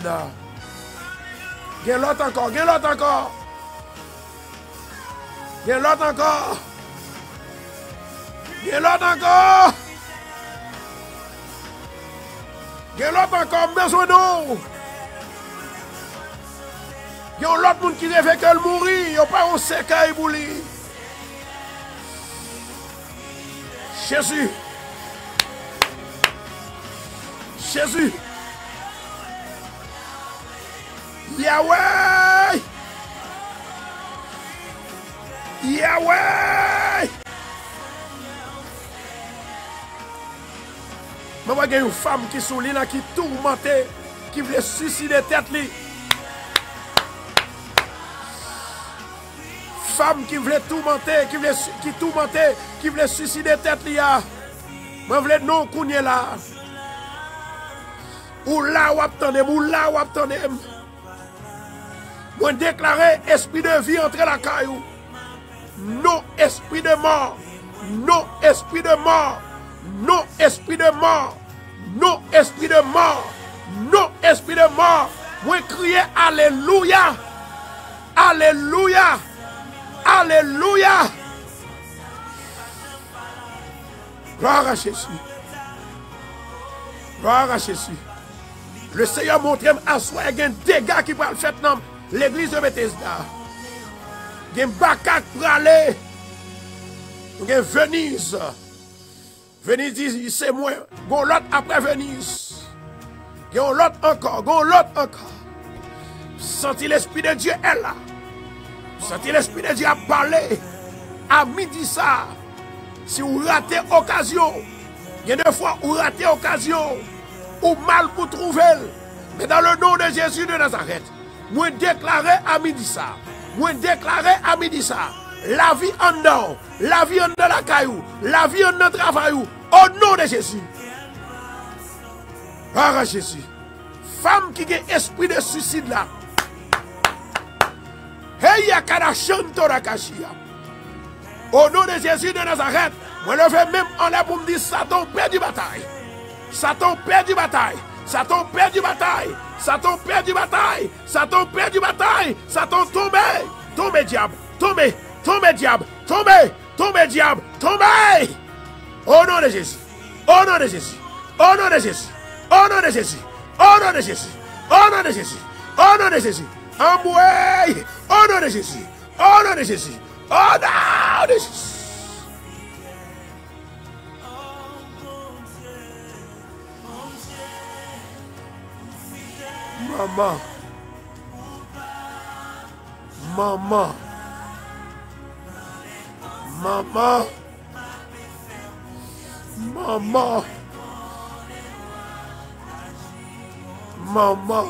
Gen l'autre encore, gen l'autre encore. Gen l'autre encore. Gen l'autre encore. Gen l'autre encore besoin d'eau. Gen l'autre monde qui rêve qu'elle mourit, yon pas on sait qu'il bouli. Jésus. Jésus. Yahweh! Yahweh! Je vois une femme qui est là, qui est tourmentée, qui veut suicider tête. Femme qui veut tourmenter, qui veut suicider tête. Je veux non qu'on est là. Ou là ou attendez, ou là ou attendez. Moi déclarer esprit de vie entre la caillou. Non esprit de mort. Non esprit de mort. Non esprit de mort. Non esprit de mort. Non esprit de mort. Moi crier alléluia. Alléluia. Alléluia. Gloire à Jésus. Gloire à Jésus. Le Seigneur montre à soi qu'il y a un dégât qui va le faire dans l'église de Bethesda. Il y a un bacac pour aller. Il y a Venise. Venise dit, c'est moi. Il y a l'autre après Venise. Il y a l'autre encore. Il y a l'autre encore. Sentez l'Esprit de Dieu est là. Sentez l'Esprit de Dieu a parlé. À midi ça. Si vous ratez occasion. Il y a des fois où vous ratez occasion. Ou mal pour trouver. Mais dans le nom de Jésus de Nazareth. Moi déclarer à midi ça. Moi déclarer à midi ça. La vie en dedans. La vie en dedans la caillou. La vie en dedans le travail. Au nom de Jésus. Par Jésus. Femme qui a esprit de suicide là. Hey yakara chanto rakashia. Au nom de Jésus de Nazareth. Moi lever même en l'air pour me dire Satan perd du bataille. Satan perd du bataille. Satan perd du bataille. Satan perd du bataille. Satan perd du bataille. Satan tombe. Tombe diable. Tombe. Tombe diable. Tombe. Tombe diable. Tombe. Au nom de Jésus. Au nom de Jésus. Au nom de Jésus. Au nom de Jésus. Au nom de Jésus. Au nom de Jésus. Au nom de Jésus. Emboué. Au nom de Jésus. Au nom de Jésus. Au nom de Jésus. Maman. Maman. Maman. Maman. Maman.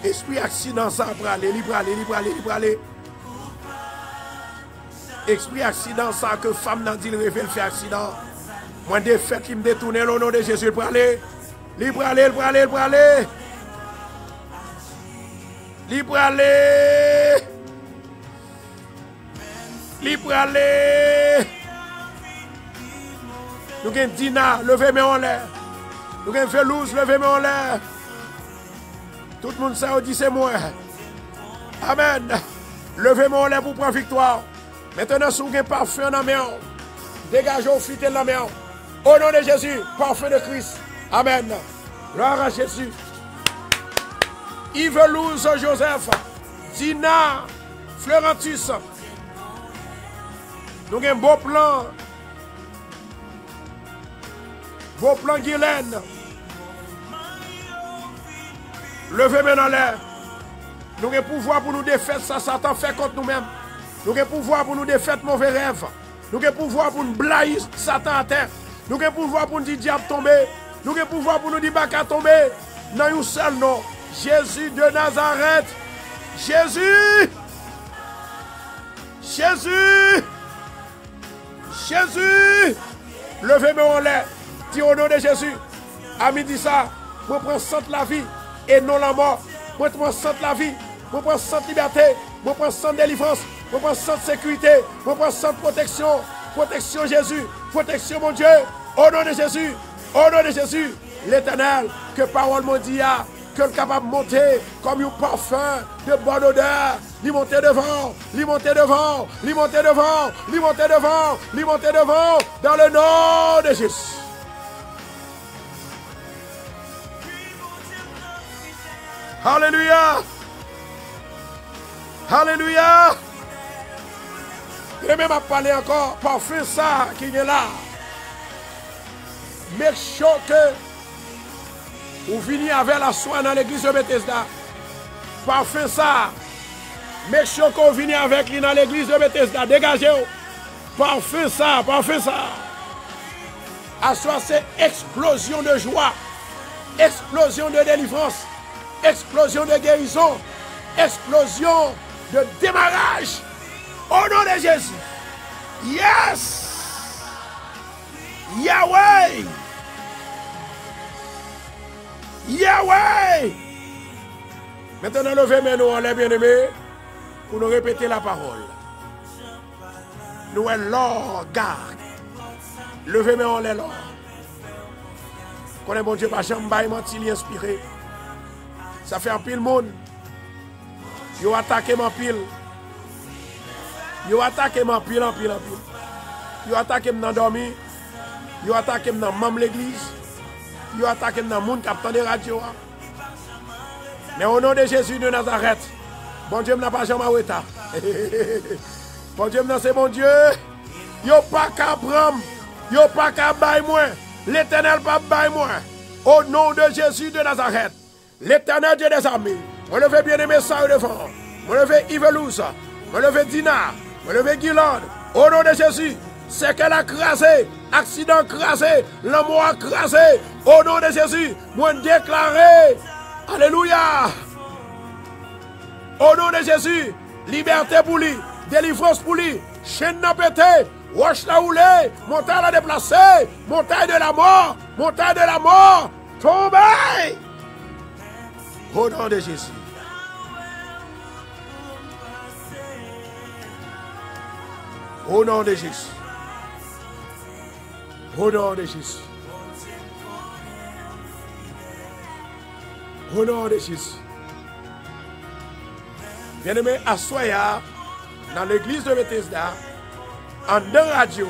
Esprit accident ça pour aller, libre aller. Esprit accident ça que femme n'a dit le révèle fait accident. Moi des faits qui me détournent au nom de Jésus pour aller. Libre aller. Libre aller. Li pralé. Nous avons Dina, levez main en l'air. Nous avons Velouz, levez main en l'air. Tout le monde sait, dit c'est moi. Amen. Levez main en l'air pour prendre victoire. Maintenant, si vous avez parfum dans la main, dégagez au fité de la main. Au nom de Jésus, parfum de Christ. Amen. Gloire à Jésus. Yves Louz, Joseph, Dina, Fleurantus. Nous avons un beau plan. Beau plan Guylaine. Levez main dans l'air. Nous avons pouvoir pour nous défaire ça, Satan fait contre nous-mêmes. Nous avons pouvoir pour nous défaire mauvais rêves. Nous avons pouvoir pour nous blayer Satan à terre. Nous avons pouvoir pour nous dire diable tomber. Nous avons pouvoir pour nous dire baka tomber. Dans un seul nom. Jésus de Nazareth. Jésus. Jésus. Jésus. Levez-moi en l'air. Dis au nom de Jésus. Ami dit ça. Moi prends sainte la vie et non la mort. Moi prends sainte la vie. Moi prends sainte liberté. Moi prends sainte délivrance. Moi prends sainte sécurité. Moi prends sainte protection. Protection Jésus. Protection mon Dieu. Au nom de Jésus. Au nom de Jésus. L'Éternel, que parole m'a dit, que le capable de monter comme un parfum de bonne odeur. Lui monter devant, lui monter devant, lui monter devant, lui monter devant, lui monter devant, dans le nom de Jésus. Alléluia. Alléluia. Et même à parler encore, parfum ça qui est là. Make sure que vous venez avec la soie dans l'église de Bethesda. Parfum ça. Make sure que vous venez avec lui dans l'église de Bethesda. Dégagez-vous. Parfum ça, parfum ça. À soi, c'est explosion de joie. Explosion de délivrance. Explosion de guérison. Explosion de démarrage. Au nom de Jésus. Yes. Yahweh. Yahweh. Maintenant, levez nous, les bien-aimés, pour nous répéter la parole. Nous, l'or garde. Levez-nous, les l'or. Qu'on est bon Dieu, pas jamais menti, inspiré. Ça fait un pile monde. Ils ont attaqué mon pile. Ils ont attaqué mon pile, en pile, en pile. Ils ont attaqué mon dormi. Ils ont attaqué mon membre l'église. Ils ont attaqué mon monde qui a de radio. Mais au nom de Jésus de Nazareth, bon Dieu n'a pas jamais arrêté. Bon Dieu c'est bon Dieu. Ils n'ont pas qu'à prendre. Ils n'ont pas qu'à bailler moi. L'Éternel pas bailler moi. Au nom de Jésus de Nazareth. L'Éternel Dieu des armées. Me levez bien-aimé ça devant. Me levez Yves Louz. Me levez Dina. Me levez Guylaine. Au nom de Jésus. C'est qu'elle a crasé. Accident crasé. L'amour a crasé. Au nom de Jésus. Moi déclaré. Alléluia. Au nom de Jésus. Liberté pour lui. Délivrance pour lui. Chaîne n'a pété. Roche la roulé. Montagne la déplacé. Montagne de la mort. Montagne de la mort. Tombez. Au nom de Jésus. Au nom de Jésus. Au nom de Jésus. Au nom de Jésus. Bien-aimé, assoya dans l'église de Bethesda, en deux radios.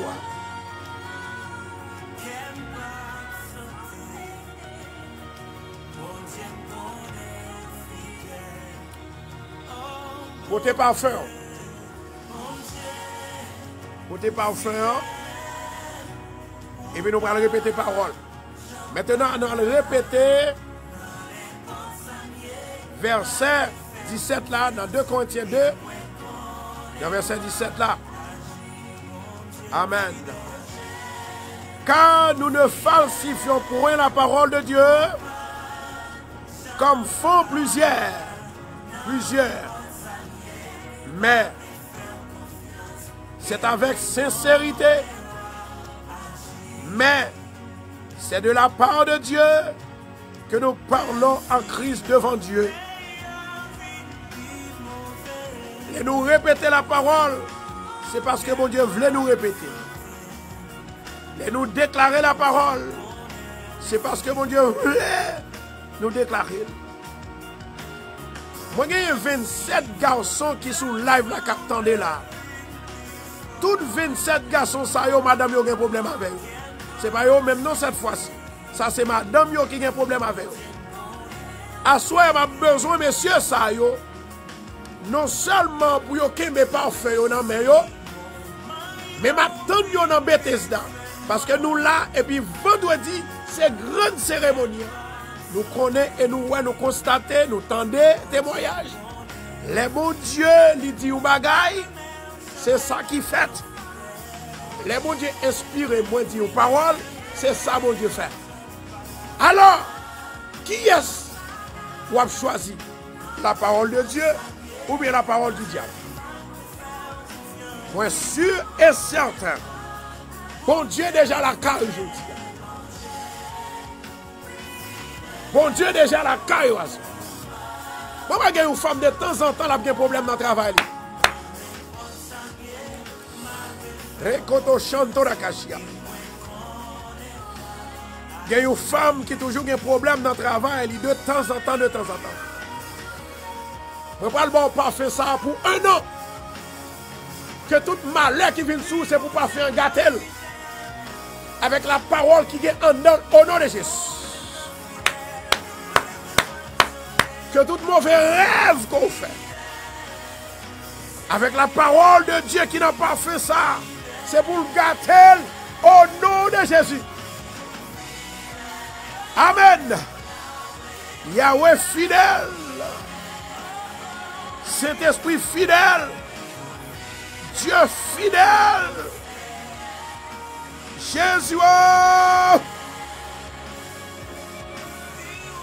Portez parfum. Portez parfum. Et puis nous allons répéter parole. Maintenant, nous allons répéter verset 17 là, dans 2 Corinthiens 2. Dans verset 17 là. Amen. Car nous ne falsifions point la parole de Dieu, comme font plusieurs. Mais c'est avec sincérité. Mais c'est de la part de Dieu que nous parlons en Christ devant Dieu. Et nous répéter la parole, c'est parce que mon Dieu voulait nous répéter. Et nous déclarer la parole. C'est parce que mon Dieu voulait nous déclarer. Moi, j'ai 27 garçons qui sont live là, qui attendent là. Tous 27 garçons, ça y est, madame, ils ont un problème avec eux. Ce n'est pas eux, même non cette fois-ci. Ça, c'est madame qui a un problème avec eux. À soi, il a besoin, messieurs, ça y est. Non seulement pour eux qui sont parfaits, mais maintenant, dans Bethesda. Parce que nous là, et puis vendredi, c'est grande cérémonie. Nous connaissons et nous constatons, nous tendons témoignages. Les bons dieux, ils disent ou bagaille, c'est ça qui fait. Les bons dieux inspirent, moi disent aux paroles, c'est ça mon Dieu fait. Alors, qui est-ce qui a choisi la parole de Dieu ou bien la parole du diable? Moi sûr et certain, bon Dieu déjà la caille aujourd'hui. Bon Dieu déjà la caille. Moi, je une femme de temps en temps, elle a un problème dans le travail. Rekoto chanto rakashia. Il y a une femme qui a toujours un problème dans le travail, de temps en temps, de temps en temps. Je ne parle pas faire ça pour un an. Que tout malheur qui vient sous, c'est pour pas faire un gâtel. Avec la parole qui est en dedans, au nom de Jésus. Que tout mauvais rêve qu'on fait. Avec la parole de Dieu qui n'a pas fait ça. C'est pour le gâter au nom de Jésus. Amen. Yahweh fidèle. Saint-Esprit fidèle. Dieu fidèle. Jésus.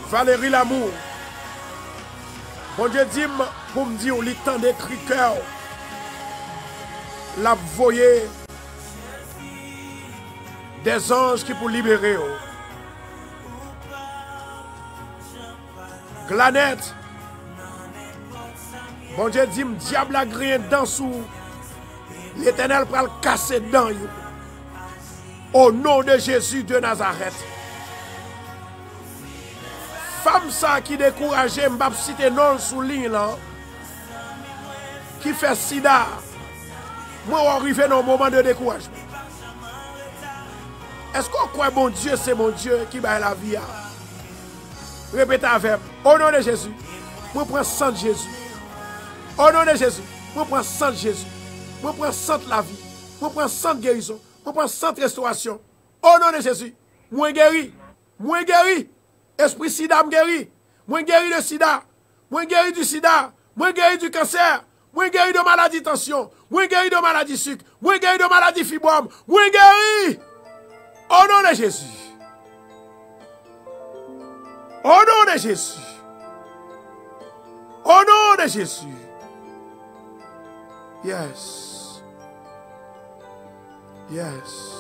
Valérie Lamour. Bon Dieu dit pour me dire, il temps d'écrit cœur. La voyez des anges qui pour libérer. Glanette. Bon Dieu dit, diable a grillé dans sous. L'Éternel va le casser dans vous. Au nom de Jésus de Nazareth. Femme ça qui découragée, je vais citer non sous ligne là. Qui fait sida. Moi, on arrive dans un moment de découragement. Est-ce qu'on croit bon Dieu, c'est mon Dieu qui va la vie? Répétez avec moi. Au nom de Jésus, moi prends sang de Jésus. Au nom de Jésus, moi prends sang de Jésus. Moi prends sang de la vie. Moi prends sang de guérison. Moi prends sang de restauration. Au nom de Jésus, moi guéri. Moi guéri. Esprit sida me guéri. Moi guéri de sida. Moi guéri du sida. Moi guéri du cancer. Moi guéri de maladie tension. Moi guéri de maladie sucre. Moi guéri de maladie fibrome. Moi guéri. Au nom de Jésus. Au nom de Jésus. Au nom de Jésus. Yes. Yes.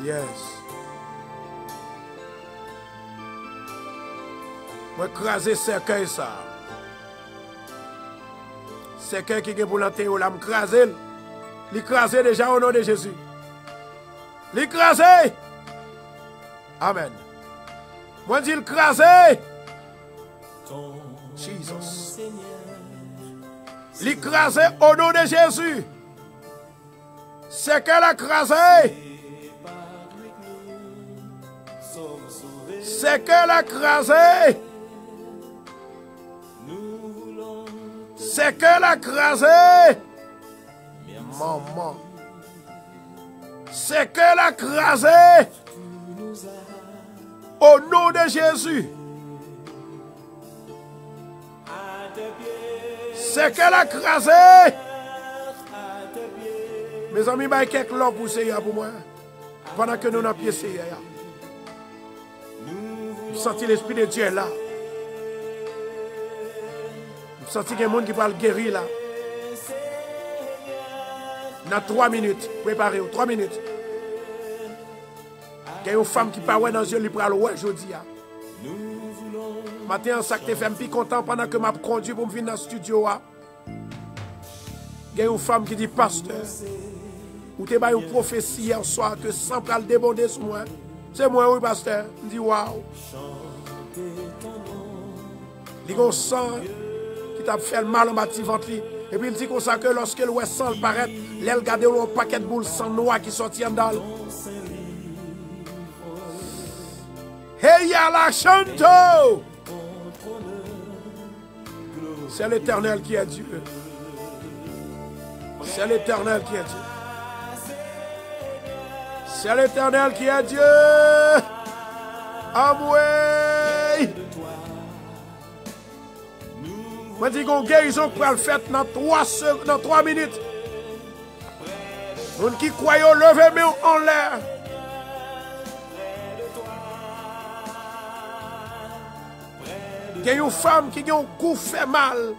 Yes. Moi, craser cercueil ça. Cercueil qui est pour l'enterrer, là, m'craser. L'écraser déjà au nom de Jésus. L'écraser. Amen. Moi, je dis l'écraser. Jesus. L'écraser au nom de Jésus. Cercueil l'écraser. Cercueil l'écraser. Cercueil l'écraser. Maman. Cercueil l'écraser. Au nom de Jésus. Cercueil l'écraser. Mes amis, il y a quelques lots pour essayer pour moi. Pendant que nous avons piécé. Vous sentez l'Esprit de Dieu là. Vous sentez qu'il y a un monde qui parle guéri là. Dans 3 minutes, préparez-vous, 3 minutes. Il y a une femme qui parle dans les yeux, qui parle aujourd'hui. Matin, ça te fait un peu content pendant que je conduis pour me venir dans le studio. Il y a une femme qui dit, pasteur, ou t'es une prophétie hier soir que sans pral débonder sur moi. C'est moi, oui, pasteur. Je dis, waouh. Il y a un sang qui t'a fait le mal en bâti ventre. Et puis il dit comme ça que lorsque le sang paraît, l'aile garde un paquet de boules sang noir qui sortit en dalle. Hey, ya la chanto! C'est l'Éternel qui est Dieu. C'est l'Éternel qui est Dieu. C'est l'Éternel qui est Dieu. Amoué. Moi, je dis qu'on guérison pour le faire dans 3 minutes. Nous qui croyons lever mais en l'air. Il y a une femme qui a un coup fait mal.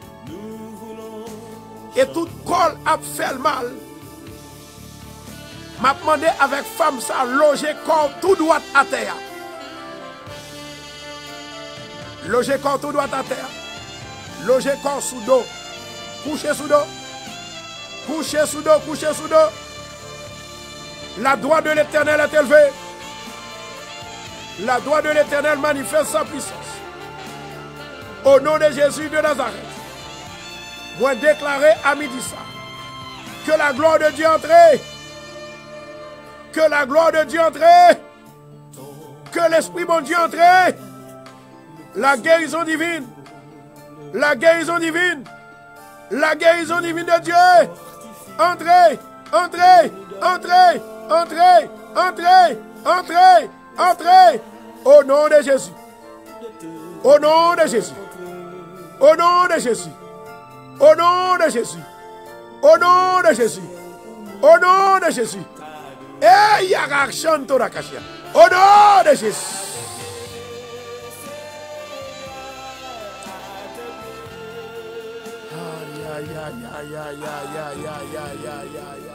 Et tout col a fait mal. M'a demandé avec femme ça loger corps tout droit à terre. Loger corps tout droit à terre. Loger corps sous dos. Coucher sous dos. Coucher sous dos, coucher sous dos. La droite de l'Éternel est élevée. La droite de l'Éternel manifeste sa puissance. Au nom de Jésus de Nazareth. Moi déclarer à midi ça. Que la gloire de Dieu entre. Que la gloire de Dieu entre. Que l'Esprit mon Dieu entre. La guérison divine. La guérison divine. La guérison divine de Dieu. Entrez. Entrez. Entrez. Entrez. Entrez. Entrez. Entrez. Au nom de Jésus. Au nom de Jésus. Au nom de Jésus. Au nom de Jésus. Au nom de Jésus. Au nom de Jésus. Et Yarakchanto Rakashia. Au nom de Jésus. Aïe, aïe, aïe, aïe, aïe, aïe, aïe, aïe, aïe, aïe.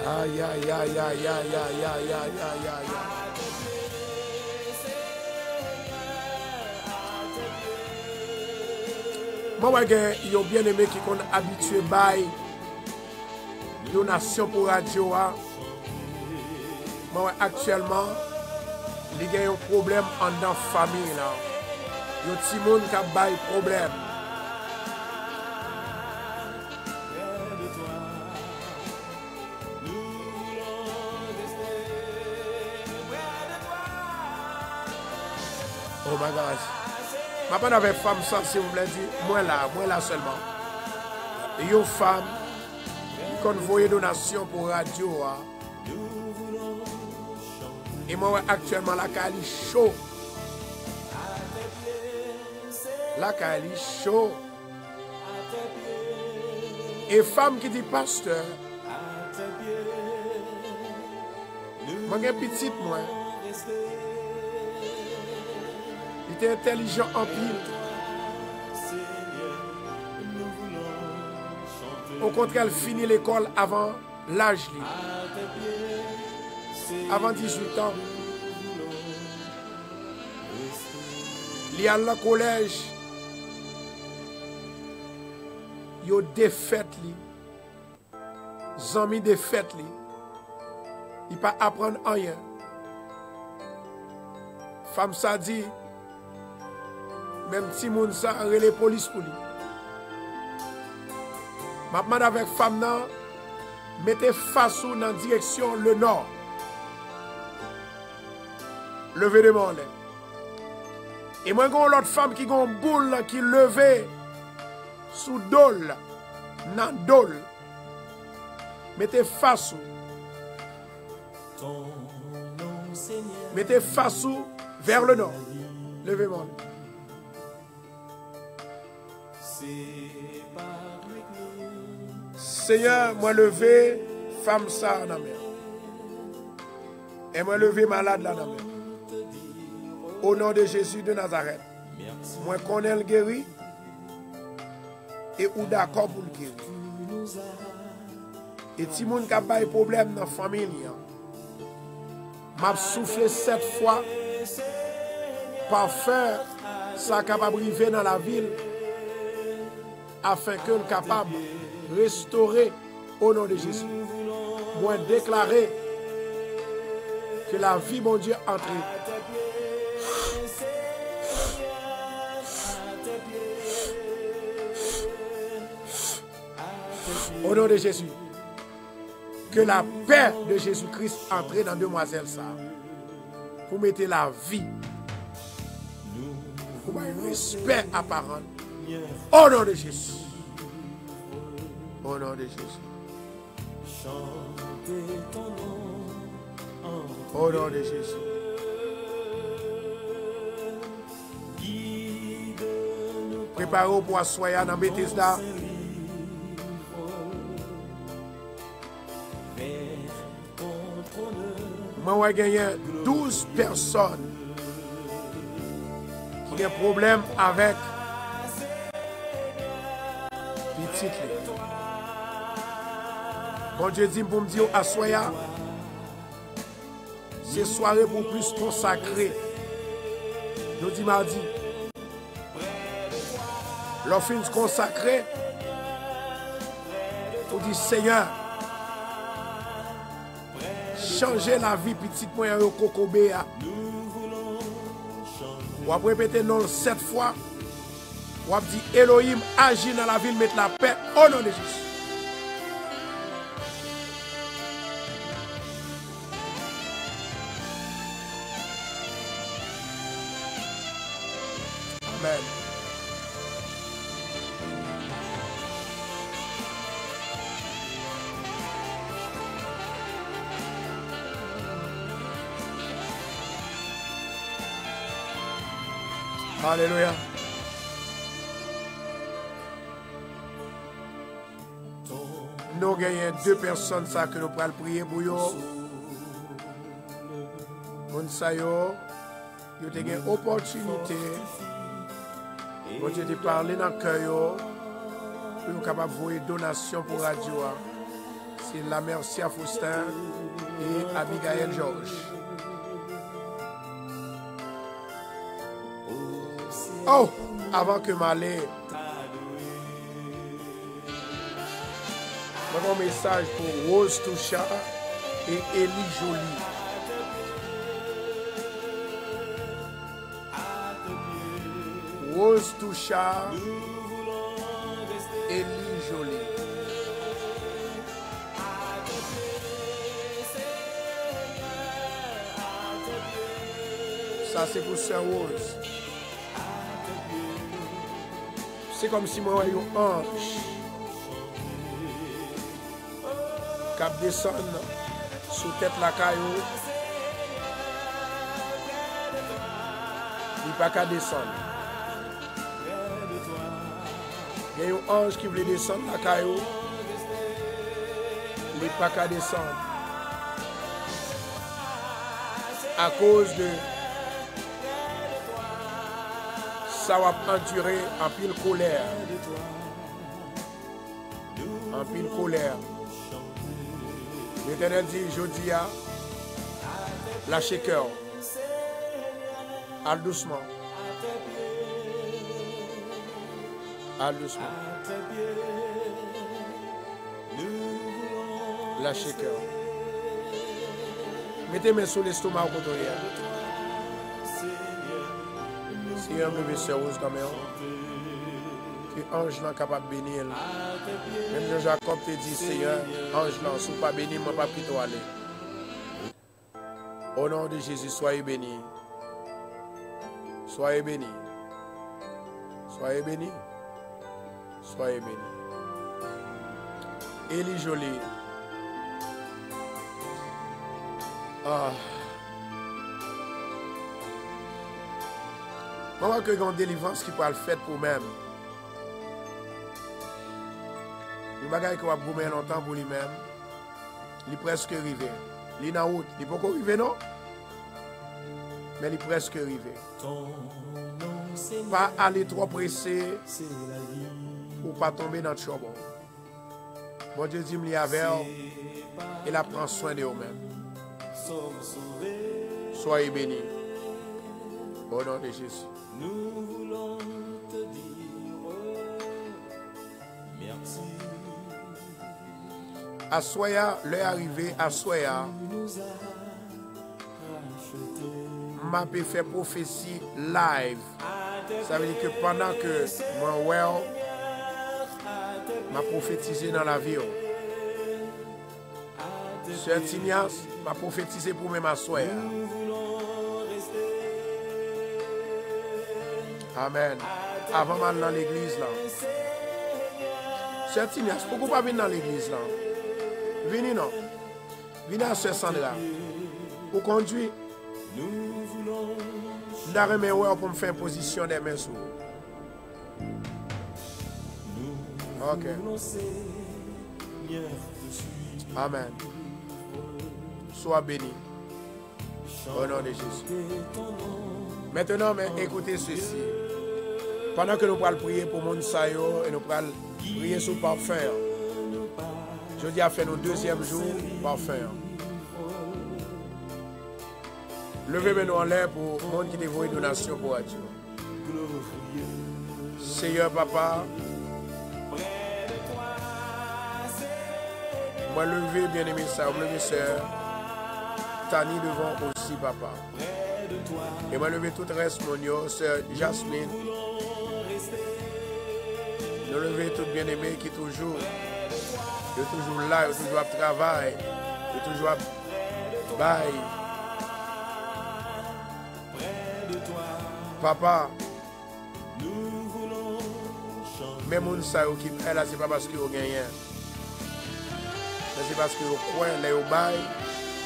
Aïe, aïe, aïe, aïe, aïe, aïe, aïe, aïe, aïe, aïe. Moi, il y a bien aimé qui sont habitués à donation pour radio. Moi, actuellement, il y a un problème en dans la famille. Il y a des gens qui ont des problèmes. Oh my gosh. Je ne avec femme ça, si vous voulez dire, moi là seulement. Et une femme qui envoie des donations pour radio. Et moi, actuellement, la Kali chaud. La Kali chaud. Et femme qui dit, pasteur, moi, j'ai petite, moi. Il était intelligent en pile. Au contraire, elle finit l'école avant l'âge. Avant 18 ans. Il y a le collège. Il y a des fêtes. Ils ont mis des fêtes. Il ne peut pas apprendre rien. Femme ça dit. Même si moun sa relè police pour lui. Ma demande avec femme nan, mettez face dans la direction le nord. Levez les mains. Et moi, j'ai l'autre femme qui a une boule qui levée sous dol, nan dol. Mettez face. Mettez face vers le nord. Levez les mains. Seigneur, moi levé femme ça dans la mer. Et moi levé malade là dans la mer. Au nom de Jésus de Nazareth. Moi connais le guéri. Et ou d'accord pour le guérir. Et si moun ka bay problème dans la famille, m'a soufflé 7 fois. Parfum, ça capable de vivre dans la ville. afin que le capable de restaurer au nom de Jésus. Moi déclarer que la vie, mon Dieu, entre. Au nom de Jésus. Que la paix de Jésus-Christ entre dans demoiselle ça. Pour mettre la vie. Pour un respect apparent. Au nom de Jésus. Au nom de Jésus. Au nom de Jésus. Préparez-vous pour asseoir dans Bethesda. Moi, j'ai gagné 12 personnes qui ont un problème avec petit. Bon Dieu dit pour me dire, assoya, c'est soirée pour plus consacrer. Nous dit mardi. L'offre consacrée, on dit Seigneur, changer la vie petite moyen au Kokobéa. On va répéter non 7 fois. On va dire Elohim agit dans la ville, mettre la paix au nom de Jésus. Amen. Alléluia. Nous gagnons 2 personnes ça que nous pourrons prier pour eux. Nous savons que nous avons une opportunité pour te parler dans le cœur pour nous capable de voir une donation pour la radio. C'est la Mercia Faustin et Abigail Georges. Oh, avant que m'aller, un message pour Rose Toucha et Élie Jolie. Rose Toucha, Élie Jolie. Ça c'est pour Sœur Rose. C'est comme si moi j'avais un ange qui descend sous tête la caillou. Il n'y a pas qu'à descendre. Il y a un ange qui voulait descendre la caillou. Il n'y a pas qu'à descendre. À cause de ça va endurer en pile colère. En pile colère. L'Éternel dit, je dis à lâchez cœur. Al doucement. Al doucement. Lâchez cœur. Mettez-moi sur l'estomac au côté. Si un bébé sérieux quand même, que ange n'est capable de bénir. Même Jean-Jacob te dit, Seigneur, ange n'est si pas béni, je ne pas plutôt aller. Au nom de Jésus, soyez bénis. Soyez bénis. Soyez bénis. Soyez bénis. Élie Jolie. Ah. Comment que une délivrance qui peut le faire pour même. Le bagage qui va gommer longtemps pour lui-même, il est presque arrivé. Il est en route. Il n'est pas encore arrivé, non? Mais il est presque arrivé. Pas aller trop pressé pour ne pas tomber dans le charbon. Bon Dieu dit, il y a il prend soin de vous-même. Soyez bénis. Au nom de Jésus. Nous voulons te dire À Soya, l'heure arrivée, à Soya, m'a fait prophétie live. Ça veut dire que pendant que moi, m'a prophétisé dans la vie. Sœur Tinias m'a prophétisé pour même à Soya. Amen. Avant mal dans l'église là. Sœur Tinias, pourquoi pas venir dans l'église là? Venez non. Venez à Sœur Sandra. Pour conduire. D'arrêt mes ouais pour me faire position des mains sur. Ok. Amen. Sois béni. Au nom de Jésus. Maintenant, mais écoutez ceci. Pendant que nous allons prier pour mon sayo et nous allons prier sur le parfum. Je dis à faire nos deuxième jour parfum. Levez-nous en l'air pour le monde qui dévoue une donation pour Dieu. Seigneur Papa, moi lever bien-aimé ça, lever sœur, Tani devant aussi Papa. Et moi lever tout le reste mon sœur Jasmine. Nous lever tout bien-aimé qui toujours là, toujours à travail, toujours à bail. Papa, même on sait qui est là, c'est pas parce qu'il a gagné. Mais c'est parce que au coin, là, au bail,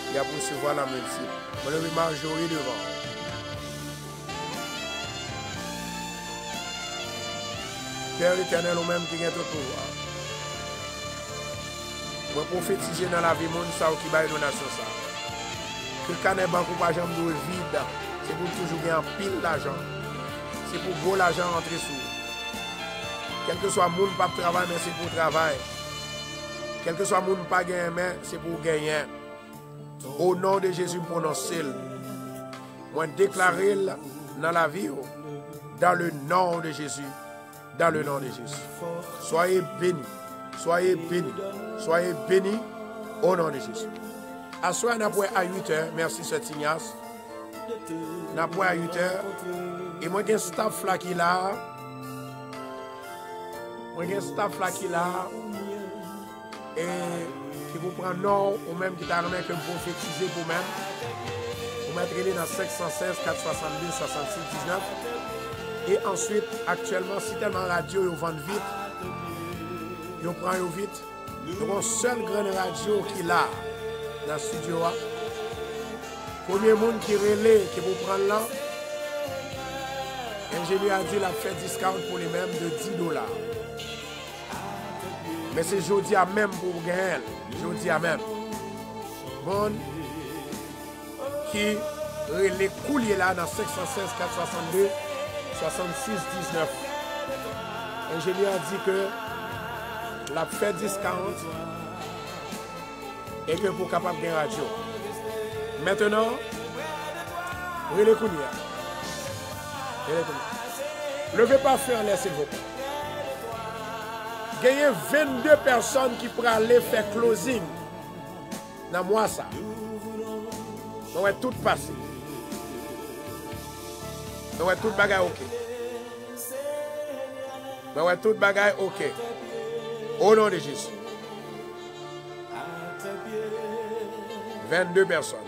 il y a pour se voir la médecine. On le Marjorie devant. Père éternel, ou même qui a tout pouvoir. On va prophétiser dans la vie, mon ça qui va donation ça. Que le canet banque ou pas jambe vide. C'est pour toujours gagner en pile d'argent. C'est pour gros l'argent rentrer sous. Quel que soit le monde pas travail, mais c'est pour travail. Quel que soit le monde pas gagner, mais c'est pour gagner. Au nom de Jésus, prononcez-le. Moi, déclarez dans la vie, dans le nom de Jésus. Dans le nom de Jésus. Soyez bénis. Soyez bénis. Soyez bénis au nom de Jésus. À soir, on a à 8h. Merci, Sœur Tignas. On a à 8h. Et moi, j'ai un staff là qui est là. Moi, j'ai un staff là qui est là. Et qui vous prend nom, ou même qui t'a remis que vous prophétiser pour même. Vous mettrez dans 516 462 66 19. Et ensuite, actuellement, si tellement radio, ils vendent vite. Ils prennent vite. Nous avons une seule grande radio qui est là, dans le studio. Premier monde qui relève, qui vous prend là. L'ingénieur a dit qu'il a fait discount pour les mêmes de $10. Mais c'est jeudi à même pour gagner. Jeudi à même. Bon, qui relève coulier là dans 516 462 66 19. L'ingénieur a dit que la fait discount et que pour capable de gagner radio. Maintenant, relève coulier. Levez pas feu en l'air, s'il vous plaît. Il y a 22 personnes qui pourraient aller faire closing dans moi ça. On va tout passer. On va tout bagaille ok. On va tout bagaille ok. Au nom de Jésus. 22 personnes.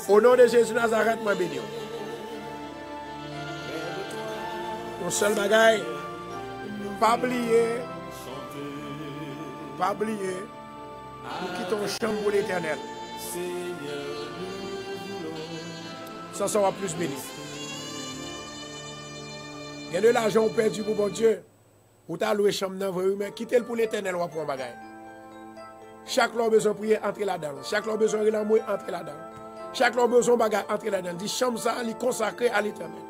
Au nom de Jésus Nazareth, moi béni. Mon seul bagaille, pas oublier, nous quittons le champ pour l'éternel. Ça sera plus béni. Il y a de l'argent perdu pour bon Dieu. Ou t'as loué chambre dans vrai, mais quittez-le pour l'éternel, on va prendre bagaille. Chaque l'homme besoin de prier, entrer là-dedans. Chaque l'homme besoin de l'amour, entrer là-dedans. Chaque l'homme besoin de bagaille, entrer là-dedans. Dit chambre ça, il consacré à l'éternel.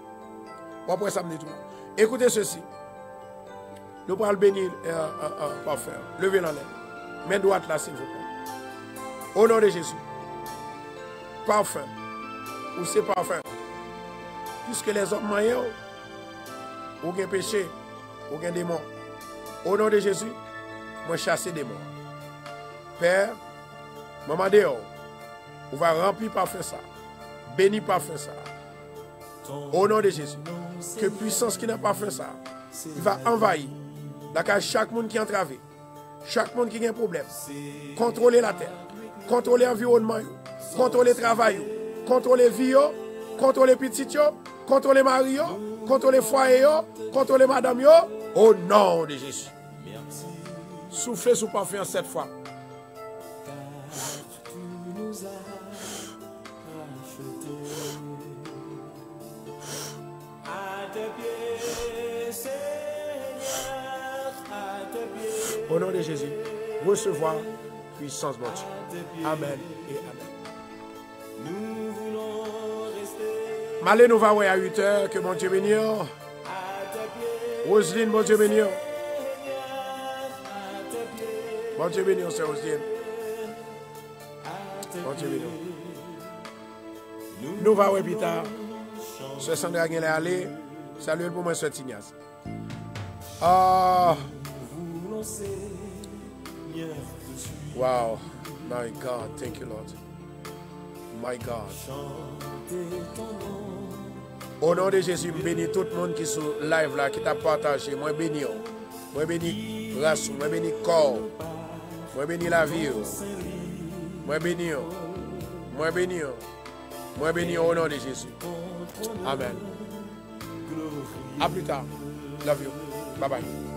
On va prendre ça tout. Écoutez ceci. Nous pourrons le bénir parfum. Levez la main. Main droite là, s'il vous plaît. Au nom de Jésus. Parfum. Ou c'est parfum. Puisque les hommes moyens, ou bien péché, ou bien démon. Au nom de Jésus, moi chasser des morts. Père, maman dehors, on va remplir parfum ça. Béni parfum ça. Au nom de Jésus, que puissance qui n'a pas fait ça, il va envahir. D'accord, chaque monde qui est entravé, chaque monde qui a un problème, contrôler la terre, contrôler l'environnement, contrôler le travail, contrôler la vie, contrôler les petits, contrôler les maris, contrôler les foyers, contrôler madame, au nom de Jésus. Soufflez sous parfum 7 fois. Au nom de Jésus, recevoir puissance, mon Dieu. Amen et amen. Malé nous va à 8 heures, que mon Dieu bénisse. Roselyne, mon Dieu bénisse. Mon Dieu bénisse, c'est Roselyne. Mon Dieu bénisse. Nous va à Pita. Ce Sandra est allé. Salut pour moi, ce Tignas. Wow, my God, thank you, Lord. My God. Au nom de Jésus, je bénis tout le monde qui est sur live là, qui t'a partagé. Moi, bénis. Moi, bénis race, moi, bénis corps. Moi, bénis la vie. Moi, bénis. Moi, bénis. Moi, bénis au nom de Jésus. Amen. À plus tard. Love you. Bye bye.